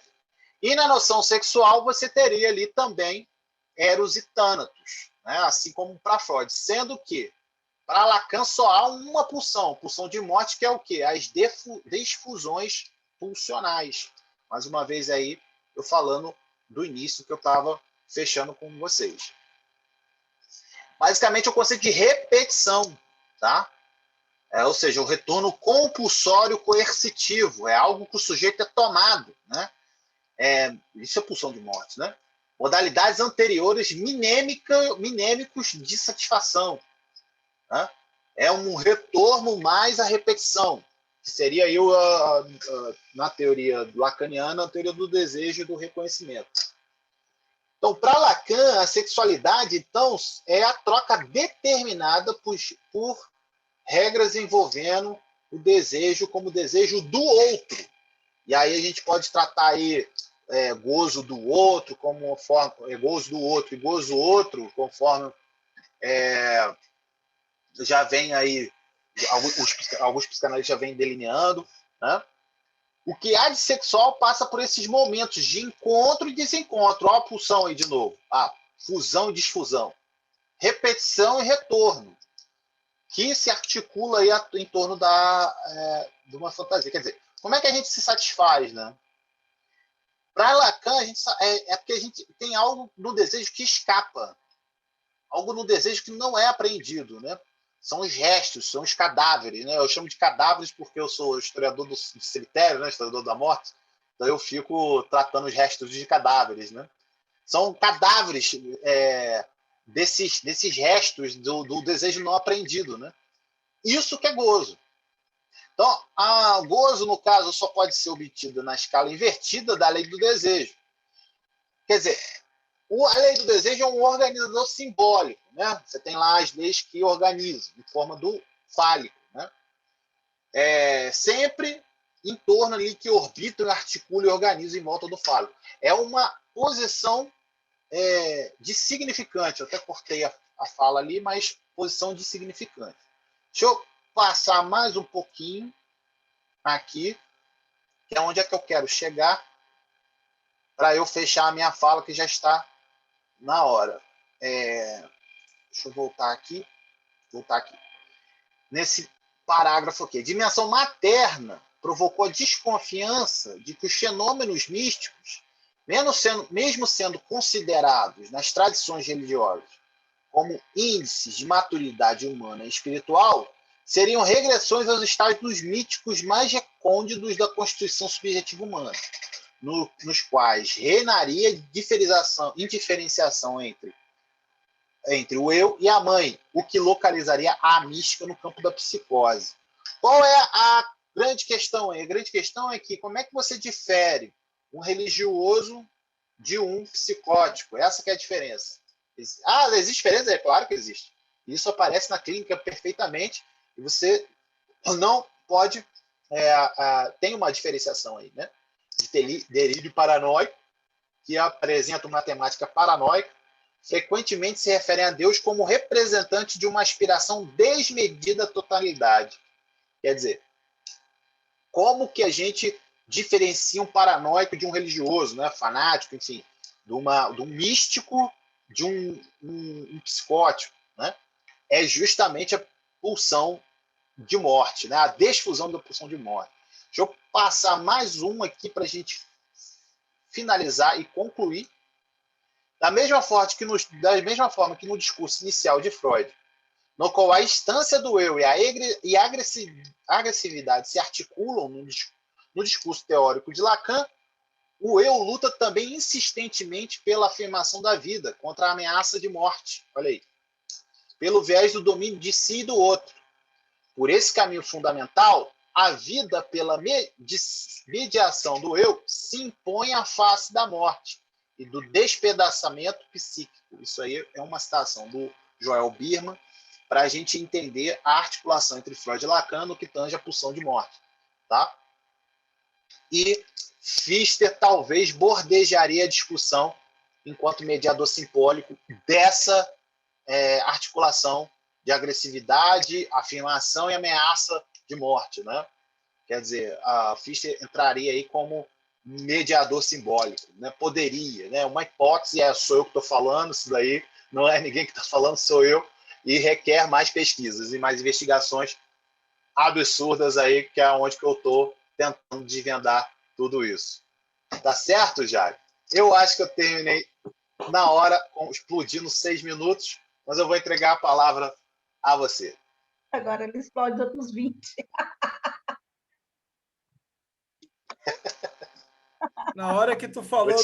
E na noção sexual, você teria ali também Eros e Thanatos, né? Assim como para Freud, sendo que para Lacan só há uma pulsão de morte, que é o quê? As desfusões pulsionais. Mais uma vez aí, eu falando do início que eu estava fechando com vocês. Basicamente, é o conceito de repetição, tá? Ou seja, o retorno compulsório coercitivo. É algo que o sujeito é tomado, né? Isso é pulsão de morte, né? Modalidades anteriores minêmicos de satisfação, né? É um retorno mais à repetição, que seria aí na teoria lacaniana, a teoria do desejo e do reconhecimento. Então, para Lacan, a sexualidade, então, é a troca determinada por regras envolvendo o desejo como desejo do outro. E aí a gente pode tratar aí gozo do outro como forma, gozo do outro e gozo outro, conforme já vem aí, alguns psicanalistas já vêm delineando, né? O que há de sexual passa por esses momentos de encontro e desencontro. Olha a pulsão aí de novo. Fusão e desfusão. Repetição e retorno, que se articula aí em torno de uma fantasia. Quer dizer, como é que a gente se satisfaz, né? Para Lacan, porque a gente tem algo no desejo que escapa. Algo no desejo que não é apreendido, né? São os restos, são os cadáveres, né? Eu chamo de cadáveres porque eu sou historiador do cemitério, né? Historiador da morte. Então eu fico tratando os restos de cadáveres, né? São cadáveres desses restos do desejo não apreendido, né? Isso que é gozo. Então, o gozo, no caso, só pode ser obtido na escala invertida da lei do desejo. Quer dizer, a lei do desejo é um organizador simbólico, né? Você tem lá as leis que organizam, em forma do fálico, né? Sempre em torno ali que orbita, articula e organiza em volta do fálico. É uma posição de significante. Eu até cortei a fala ali, mas posição de significante. Deixa eu passar mais um pouquinho aqui, que é onde é que eu quero chegar, para eu fechar a minha fala, que já está na hora. Deixa eu voltar aqui. Nesse parágrafo aqui. Dimensão materna provocou a desconfiança de que os fenômenos místicos, mesmo sendo considerados nas tradições religiosas como índices de maturidade humana e espiritual, seriam regressões aos estágios míticos mais recônditos da constituição subjetiva humana, nos quais reinaria indiferenciação entre o eu e a mãe, o que localizaria a mística no campo da psicose. Qual é a grande questão aí? A grande questão é que como é que você difere um religioso de um psicótico? Essa que é a diferença. Existe diferença? É claro que existe. Isso aparece na clínica perfeitamente e você não pode... tem uma diferenciação aí, né? De delírio paranoico, que apresenta uma temática paranoica, frequentemente se referem a Deus como representante de uma aspiração desmedida à totalidade. Quer dizer, como que a gente diferencia um paranoico de um religioso, né, fanático, enfim, de um místico de um psicótico, né? É justamente a pulsão de morte, né? A desfusão da pulsão de morte. Deixa eu passar mais uma aqui para a gente finalizar e concluir. Da mesma forma que no discurso inicial de Freud, no qual a instância do eu e a agressividade se articulam no discurso teórico de Lacan, o eu luta também insistentemente pela afirmação da vida contra a ameaça de morte. Olha aí. Pelo viés do domínio de si e do outro. Por esse caminho fundamental, a vida, pela mediação do eu, se impõe à face da morte e do despedaçamento psíquico. Isso aí é uma citação do Joel Birman, para a gente entender a articulação entre Freud e Lacan no que tange a pulsão de morte. Tá? E Pfister talvez bordejaria a discussão enquanto mediador simbólico dessa articulação de agressividade, afirmação e ameaça de morte, né? Quer dizer, a Pfister entraria aí como mediador simbólico, né? Poderia, né? Uma hipótese, sou eu que estou falando, isso daí não é ninguém que está falando, sou eu, e requer mais pesquisas e mais investigações absurdas aí, que é onde que eu estou tentando desvendar tudo isso. Tá certo, Jair? Eu acho que eu terminei na hora, explodindo 6 minutos, mas eu vou entregar a palavra a você. Agora ele explode outros 20. Na hora que tu falou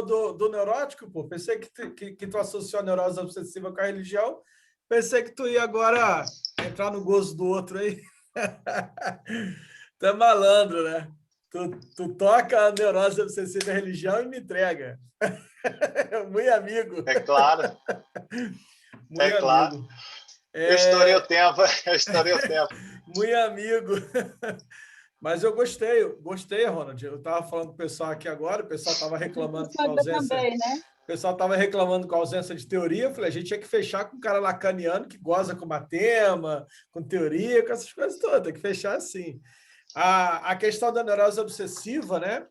do neurótico, pô, pensei que tu associou a neurose obsessiva com a religião, pensei que tu ia agora entrar no gozo do outro aí. Tu é malandro, né? Tu toca a neurose obsessiva e a religião e me entrega. Muito amigo. É claro. Muito amigo. Claro. Eu estourei o tempo. Muito amigo. Mas eu gostei, Ronald. Eu estava falando com o pessoal aqui agora, o pessoal estava reclamando com a ausência. Também, né? O pessoal estava reclamando com a ausência de teoria. Eu falei, a gente tinha que fechar com um cara lacaniano que goza com matema, com teoria, com essas coisas todas. Tem que fechar assim. A questão da neurose obsessiva, né?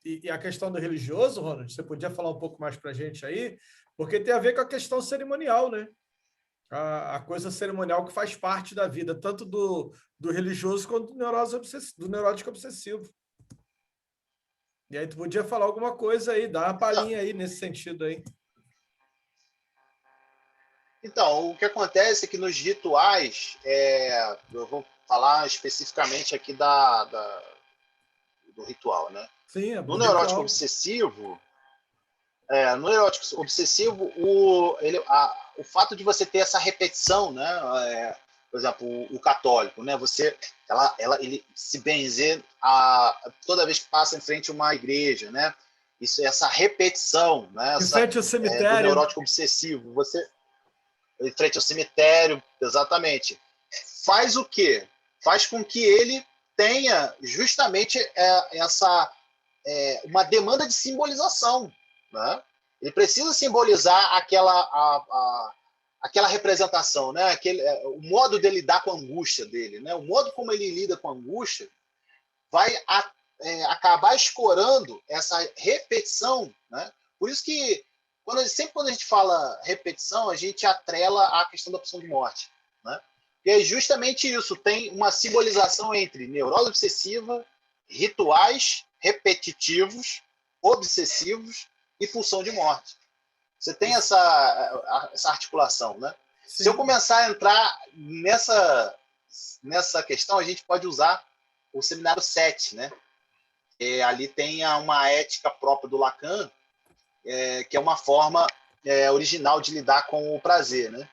E a questão do religioso, Ronald, você podia falar um pouco mais para a gente aí? Porque tem a ver com a questão cerimonial, né? A coisa cerimonial que faz parte da vida, tanto do religioso quanto do neurótico obsessivo. E aí tu podia falar alguma coisa aí, dar uma palhinha aí nesse sentido aí. Então, o que acontece é que nos rituais, eu vou falar especificamente aqui do ritual, né? Sim, no neurótico obsessivo, o fato de você ter essa repetição, né? por exemplo, o católico, né? Ele se benzer toda vez que passa em frente a uma igreja, né? Essa repetição, né? Em frente ao Do cemitério. neurótico obsessivo, em frente ao cemitério, exatamente. Faz o quê? Faz com que ele tenha justamente uma demanda de simbolização, né? Ele precisa simbolizar aquela representação, né? O modo dele lidar com a angústia dele, né? O modo como ele lida com a angústia vai acabar escorando essa repetição, né? Por isso que sempre quando a gente fala repetição, a gente atrela a questão da opção de morte, né? E é justamente isso, tem uma simbolização entre neurose obsessiva, rituais repetitivos, obsessivos e pulsão de morte. Você tem essa articulação, né? Sim. Se eu começar a entrar nessa questão, a gente pode usar o seminário 7, né? Ali tem uma ética própria do Lacan, que é uma forma original de lidar com o prazer, né?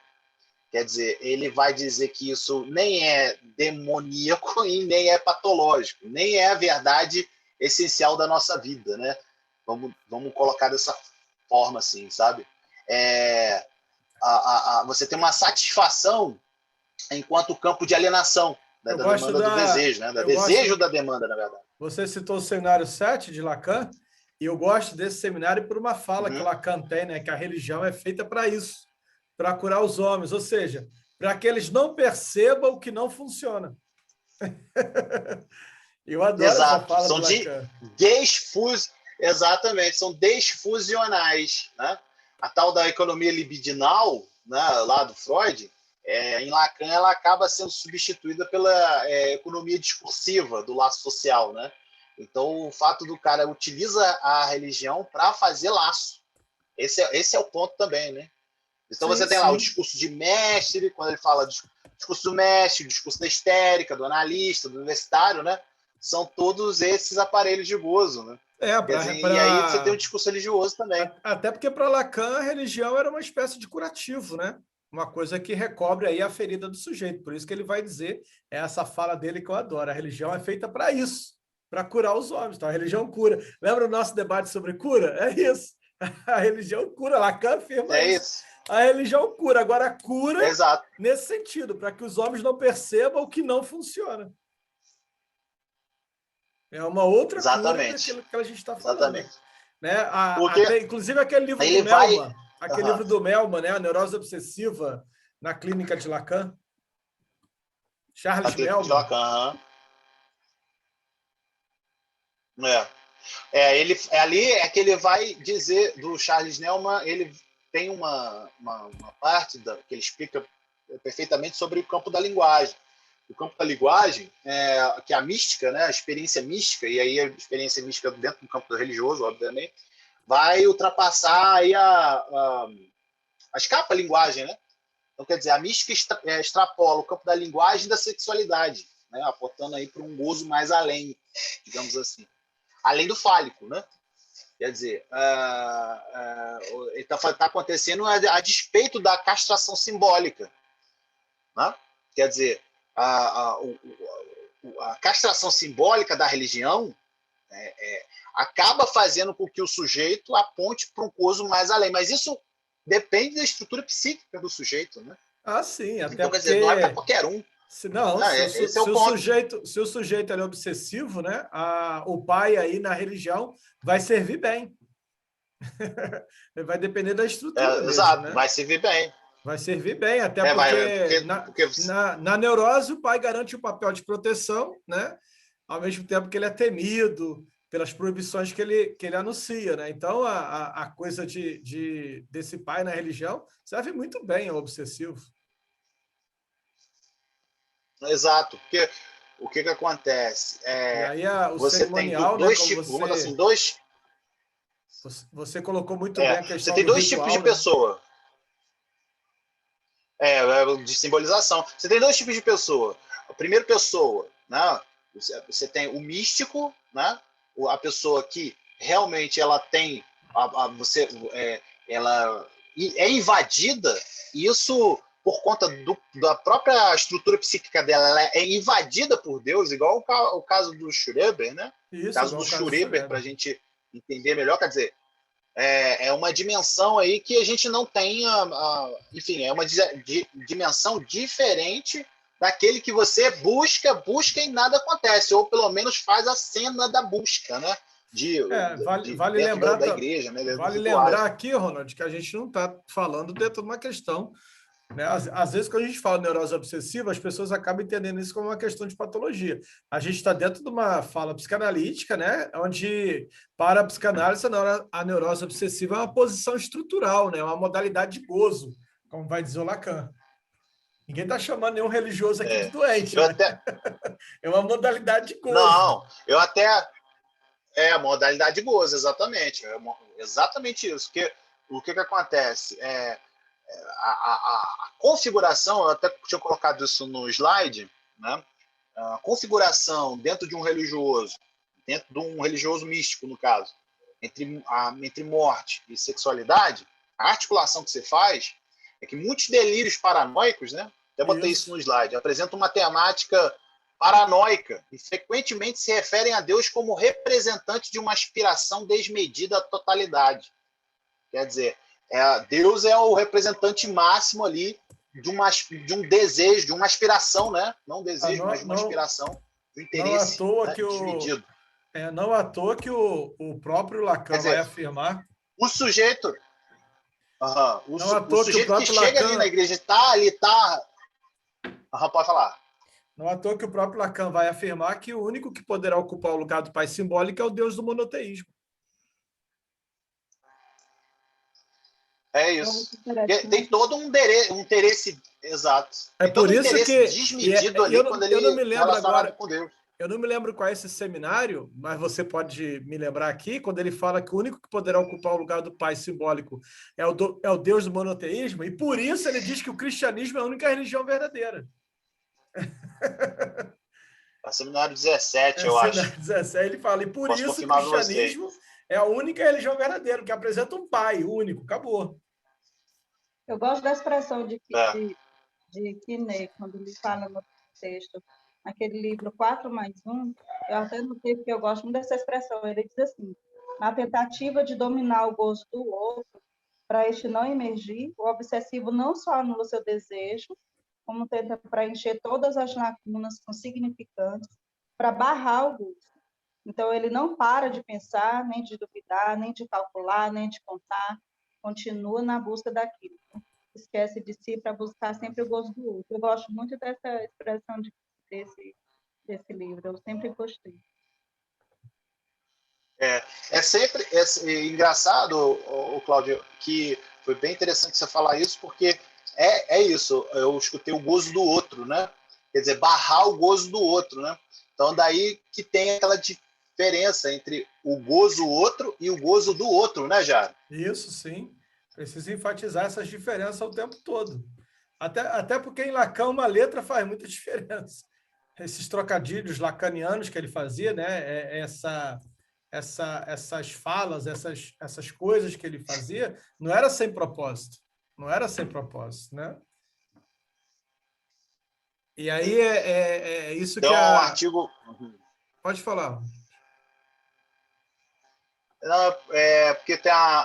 Quer dizer, ele vai dizer que isso nem é demoníaco e nem é patológico, nem é a verdade essencial da nossa vida, né? Vamos colocar dessa forma assim, sabe? Você tem uma satisfação enquanto campo de alienação, né? Da demanda do desejo, né? Da demanda, na verdade. Você citou o seminário 7 de Lacan, e eu gosto desse seminário por uma fala que o Lacan tem, né? Que a religião é feita para isso, para curar os homens, ou seja, para que eles não percebam o que não funciona. Eu adoro essa fala do Lacan. Exatamente, são desfusionais, né? A tal da economia libidinal, né, lá do Freud, em Lacan, ela acaba sendo substituída pela economia discursiva do laço social, né? Então, o fato do cara utiliza a religião para fazer laço. Esse é o ponto também, né? Então, você tem lá o discurso de mestre, quando ele fala discurso do mestre, o discurso da histérica, do analista, do universitário, né? São todos esses aparelhos de gozo, né? E aí você tem o discurso religioso também. Até porque para Lacan a religião era uma espécie de curativo, né? Uma coisa que recobre aí a ferida do sujeito. Por isso que ele vai dizer, essa fala dele que eu adoro, a religião é feita para isso, para curar os homens. Então a religião cura. Lembra o nosso debate sobre cura? É isso. A religião cura. Lacan afirma isso. A religião cura. Agora cura nesse sentido, para que os homens não percebam o que não funciona. É uma outra cura daquilo que a gente está falando. Né? Inclusive aquele livro do Melman, livro do Melman, né? A Neurose Obsessiva na Clínica de Lacan. Charles Melman. De Lacan, ali é que ele vai dizer do Charles Neumann, ele tem uma parte que ele explica perfeitamente sobre o campo da linguagem. O campo da linguagem, que é a mística, né, a experiência mística, e aí a experiência mística dentro do campo religioso, obviamente, vai ultrapassar aí a escapa a linguagem, né? Então, quer dizer, a mística extrapola o campo da linguagem e da sexualidade, né, apontando aí para um gozo mais além, digamos assim. Além do fálico, né? Quer dizer, está acontecendo a despeito da castração simbólica, né? Quer dizer, a castração simbólica da religião acaba fazendo com que o sujeito aponte para um gozo mais além, mas isso depende da estrutura psíquica do sujeito, né? Ah, sim, até então, porque... quer dizer, não é para qualquer um. Se o sujeito é obsessivo, né? O pai aí na religião vai servir bem. Vai depender da estrutura mesmo, exato, né? vai servir bem. Vai servir bem, até porque na neurose o pai garante o papel de proteção, né? Ao mesmo tempo que ele é temido pelas proibições que ele anuncia, né? Então, a coisa desse pai na religião serve muito bem ao obsessivo. Exato, porque o que acontece? E aí o você cerimonial, tem dois né, tipos, vamos assim, Você colocou muito bem a questão você tem dois ritual, tipos de pessoa. De simbolização. Você tem dois tipos de pessoa. A primeira pessoa, né? Você tem o místico, né? A pessoa que realmente ela tem, ela é invadida. Isso por conta da própria estrutura psíquica dela, ela é invadida por Deus, igual o caso do Schreber, né? Isso, o caso igual do o caso do Schreber, Schreber. para a gente entender melhor, quer dizer, é uma dimensão aí que a gente não tem, enfim, é uma dimensão diferente daquele que você busca e nada acontece, ou pelo menos faz a cena da busca, né? Vale Dentro lembrar, da igreja, né? Dentro dos vale rituais. lembrar aqui, Ronald, que a gente não está falando dentro de uma questão, né? Às vezes, quando a gente fala neurose obsessiva, as pessoas acabam entendendo isso como uma questão de patologia. A gente está dentro de uma fala psicanalítica, né? Onde, para a psicanálise, a neurose obsessiva é uma posição estrutural, né? Uma modalidade de gozo, como vai dizer o Lacan. Ninguém está chamando nenhum religioso aqui de doente, né? É uma modalidade de gozo. Não, eu até... modalidade de gozo, exatamente. Exatamente isso. O que acontece? A configuração, eu até tinha colocado isso no slide, né? A configuração dentro de um religioso místico, no caso, entre morte e sexualidade, a articulação que você faz é que muitos delírios paranoicos, né? Até botei isso no slide, apresentam uma temática paranoica e frequentemente se referem a Deus como representante de uma aspiração desmedida à totalidade. Quer dizer, Deus é o representante máximo ali de um desejo, de uma aspiração, né? Não um desejo, mas uma aspiração, de um interesse, não à toa, né? Desmedido. Não à toa que o próprio Lacan vai afirmar... O sujeito... o sujeito que chega ali na igreja pode falar. Não à toa que o próprio Lacan vai afirmar que o único que poderá ocupar o lugar do pai simbólico é o Deus do monoteísmo. É isso. Tem todo um interesse exato. É por isso que desmedido ali quando ele relacionado com Deus. Eu não me lembro qual é esse seminário, mas você pode me lembrar aqui, quando ele fala que o único que poderá ocupar o lugar do pai simbólico é o Deus do monoteísmo, e por isso ele diz que o cristianismo é a única religião verdadeira. É o seminário 17, eu acho. Seminário 17, ele fala, e por isso o cristianismo é a única religião verdadeira, que apresenta um pai único, acabou. Eu gosto da expressão de Quinet, quando ele fala no texto, naquele livro 4+1, eu até notei porque eu gosto muito dessa expressão. Ele diz assim: na tentativa de dominar o gozo do outro, para este não emergir, o obsessivo não só anula seu desejo, como tenta preencher todas as lacunas com significantes para barrar o gozo. Então, ele não para de pensar, nem de duvidar, nem de calcular, nem de contar, continua na busca daquilo. Esquece de si para buscar sempre o gozo do outro. Eu gosto muito dessa expressão desse livro, eu sempre gostei. É sempre engraçado, Cláudio, que foi bem interessante você falar isso, porque é isso, eu escutei o gozo do outro, né? Quer dizer, barrar o gozo do outro, né? Então, daí que tem aquela diferença entre o gozo outro e o gozo do outro, né, Jara? Isso, sim. Precisa enfatizar essas diferenças o tempo todo. Até porque em Lacan uma letra faz muita diferença. Esses trocadilhos lacanianos que ele fazia, né? Essas falas, essas coisas que ele fazia, não era sem propósito. Não era sem propósito, né? E aí é isso então, que um artigo... Pode falar. Não, porque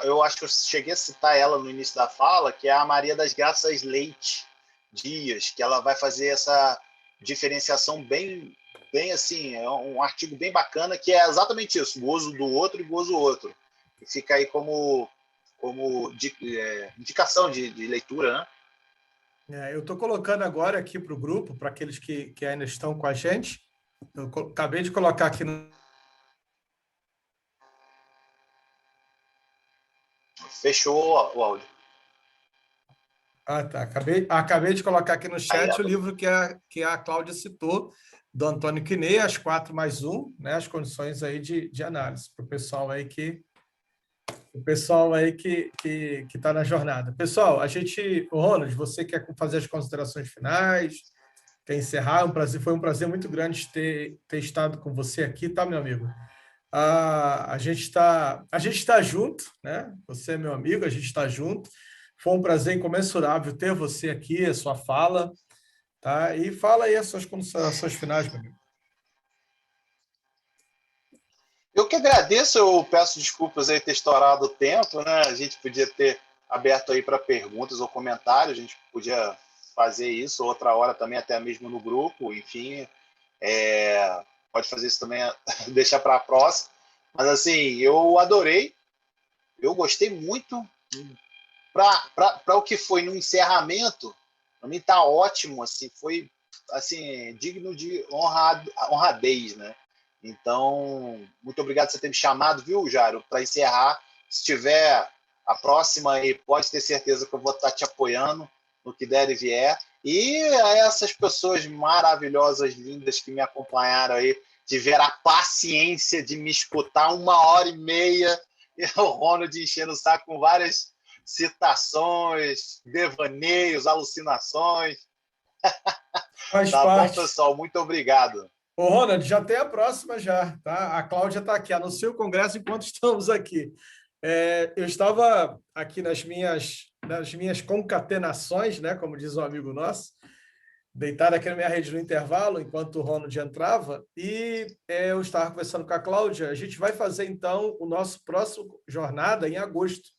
eu acho que eu cheguei a citar ela no início da fala, que é a Maria das Graças Leite Dias, que ela vai fazer essa diferenciação bem assim, é um artigo bem bacana, que é exatamente isso, gozo do outro e gozo outro. E fica aí como indicação de leitura, né? Eu estou colocando agora aqui para o grupo, para aqueles que ainda estão com a gente. Eu acabei de colocar aqui no... Fechou o áudio. Ah, tá. Acabei de colocar aqui no chat o livro que a Cláudia citou, do Antônio Quinet, As 4+1, né? As condições aí de análise, para o pessoal aí que está na jornada. Pessoal, Ronald, você quer fazer as considerações finais? Quer encerrar? Foi um prazer muito grande ter estado com você aqui, tá, meu amigo? A gente está junto, né? Você é meu amigo, a gente está junto. Foi um prazer incomensurável ter você aqui, a sua fala, tá? E fala aí as suas considerações finais, meu amigo. Eu que agradeço, eu peço desculpas aí ter estourado o tempo, né? A gente podia ter aberto aí para perguntas ou comentários, a gente podia fazer isso outra hora também, até mesmo no grupo, enfim, pode fazer isso também, deixar para a próxima. Mas assim, eu adorei, eu gostei muito. Para o que foi no encerramento, para mim está ótimo, assim, foi assim, digno de honradez, né? Então, muito obrigado por você ter me chamado, viu, Jairo, para encerrar. Se tiver a próxima aí, pode ter certeza que eu vou estar te apoiando no que der e vier. E a essas pessoas maravilhosas, lindas que me acompanharam aí, tiveram a paciência de me escutar 1h30, e o Ronald enchendo o saco com várias citações, devaneios, alucinações. Faz Tá parte. bom, pessoal? Muito obrigado. Ô, Ronald, já tem a próxima já, tá? A Cláudia está aqui, anuncia o congresso enquanto estamos aqui. Eu estava aqui nas minhas concatenações, né, como diz um amigo nosso, deitado aqui na minha rede no intervalo, enquanto o Ronald entrava, e eu estava conversando com a Cláudia. A gente vai fazer, então, o nosso próximo jornada em agosto.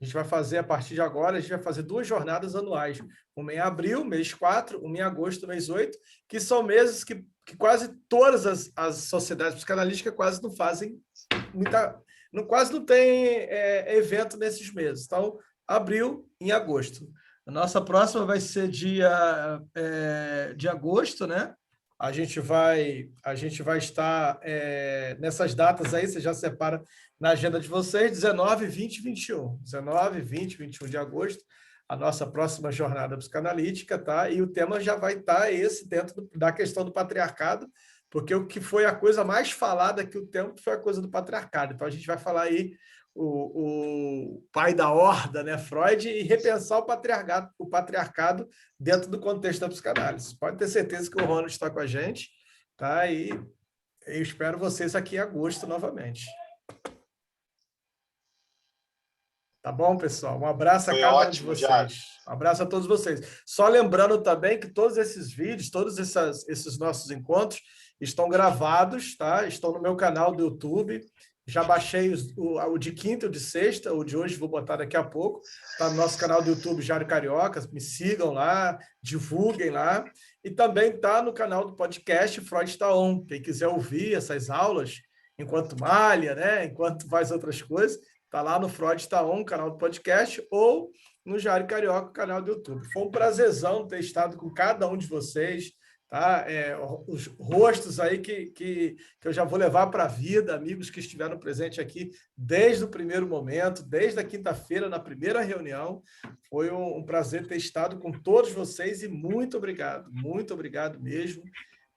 A gente vai fazer, a partir de agora, a gente vai fazer 2 jornadas anuais. Uma em abril, mês 4, uma em agosto, mês 8, que são meses que quase todas as sociedades psicanalíticas quase não fazem quase não tem evento nesses meses. Então, abril em agosto. A nossa próxima vai ser dia de agosto, né? A gente vai estar nessas datas aí, você já separa na agenda de vocês, 19, 20 e 21. 19, 20, 21 de agosto, a nossa próxima jornada psicanalítica, tá? E o tema já vai estar esse dentro da questão do patriarcado, porque o que foi a coisa mais falada aqui o tempo foi a coisa do patriarcado. Então, a gente vai falar aí o pai da horda, né, Freud, e repensar o patriarcado dentro do contexto da psicanálise. Pode ter certeza que o Ronald está com a gente, tá? E eu espero vocês aqui em agosto novamente. Tá bom, pessoal? Um abraço a cada um de vocês. Já. Um abraço a todos vocês. Só lembrando também que todos esses vídeos, todos esses nossos encontros estão gravados, tá? Estão no meu canal do YouTube. Já baixei o de quinta, o de sexta, o de hoje vou botar daqui a pouco. Está no nosso canal do YouTube, Jairo Carioca. Me sigam lá, divulguem lá. E também está no canal do podcast Freud Está On. Quem quiser ouvir essas aulas enquanto malha, né? Enquanto faz outras coisas, está lá no Freud Está On, canal do podcast, ou no Jairo Carioca, canal do YouTube. Foi um prazerzão ter estado com cada um de vocês. Tá? Os rostos aí que eu já vou levar para a vida, amigos que estiveram presentes aqui desde o primeiro momento, desde a quinta-feira, na primeira reunião. Foi um prazer ter estado com todos vocês e muito obrigado mesmo,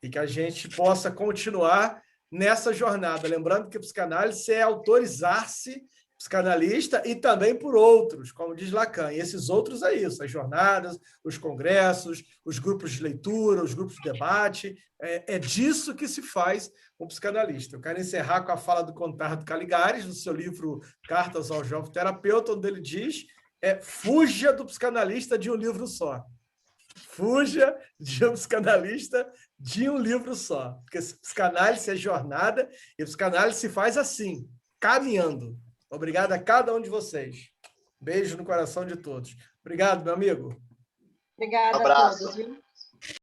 e que a gente possa continuar nessa jornada. Lembrando que a psicanálise é autorizar-se psicanalista e também por outros, como diz Lacan. E esses outros é isso, as jornadas, os congressos, os grupos de leitura, os grupos de debate. É disso que se faz um psicanalista. Eu quero encerrar com a fala do Contardo Caligares, no seu livro Cartas ao Jovem Terapeuta, onde ele diz: fuja do psicanalista de um livro só. Fuja de um psicanalista de um livro só. Porque psicanálise é jornada e psicanálise se faz assim, caminhando. Obrigado a cada um de vocês. Beijo no coração de todos. Obrigado, meu amigo. Obrigada a todos, viu?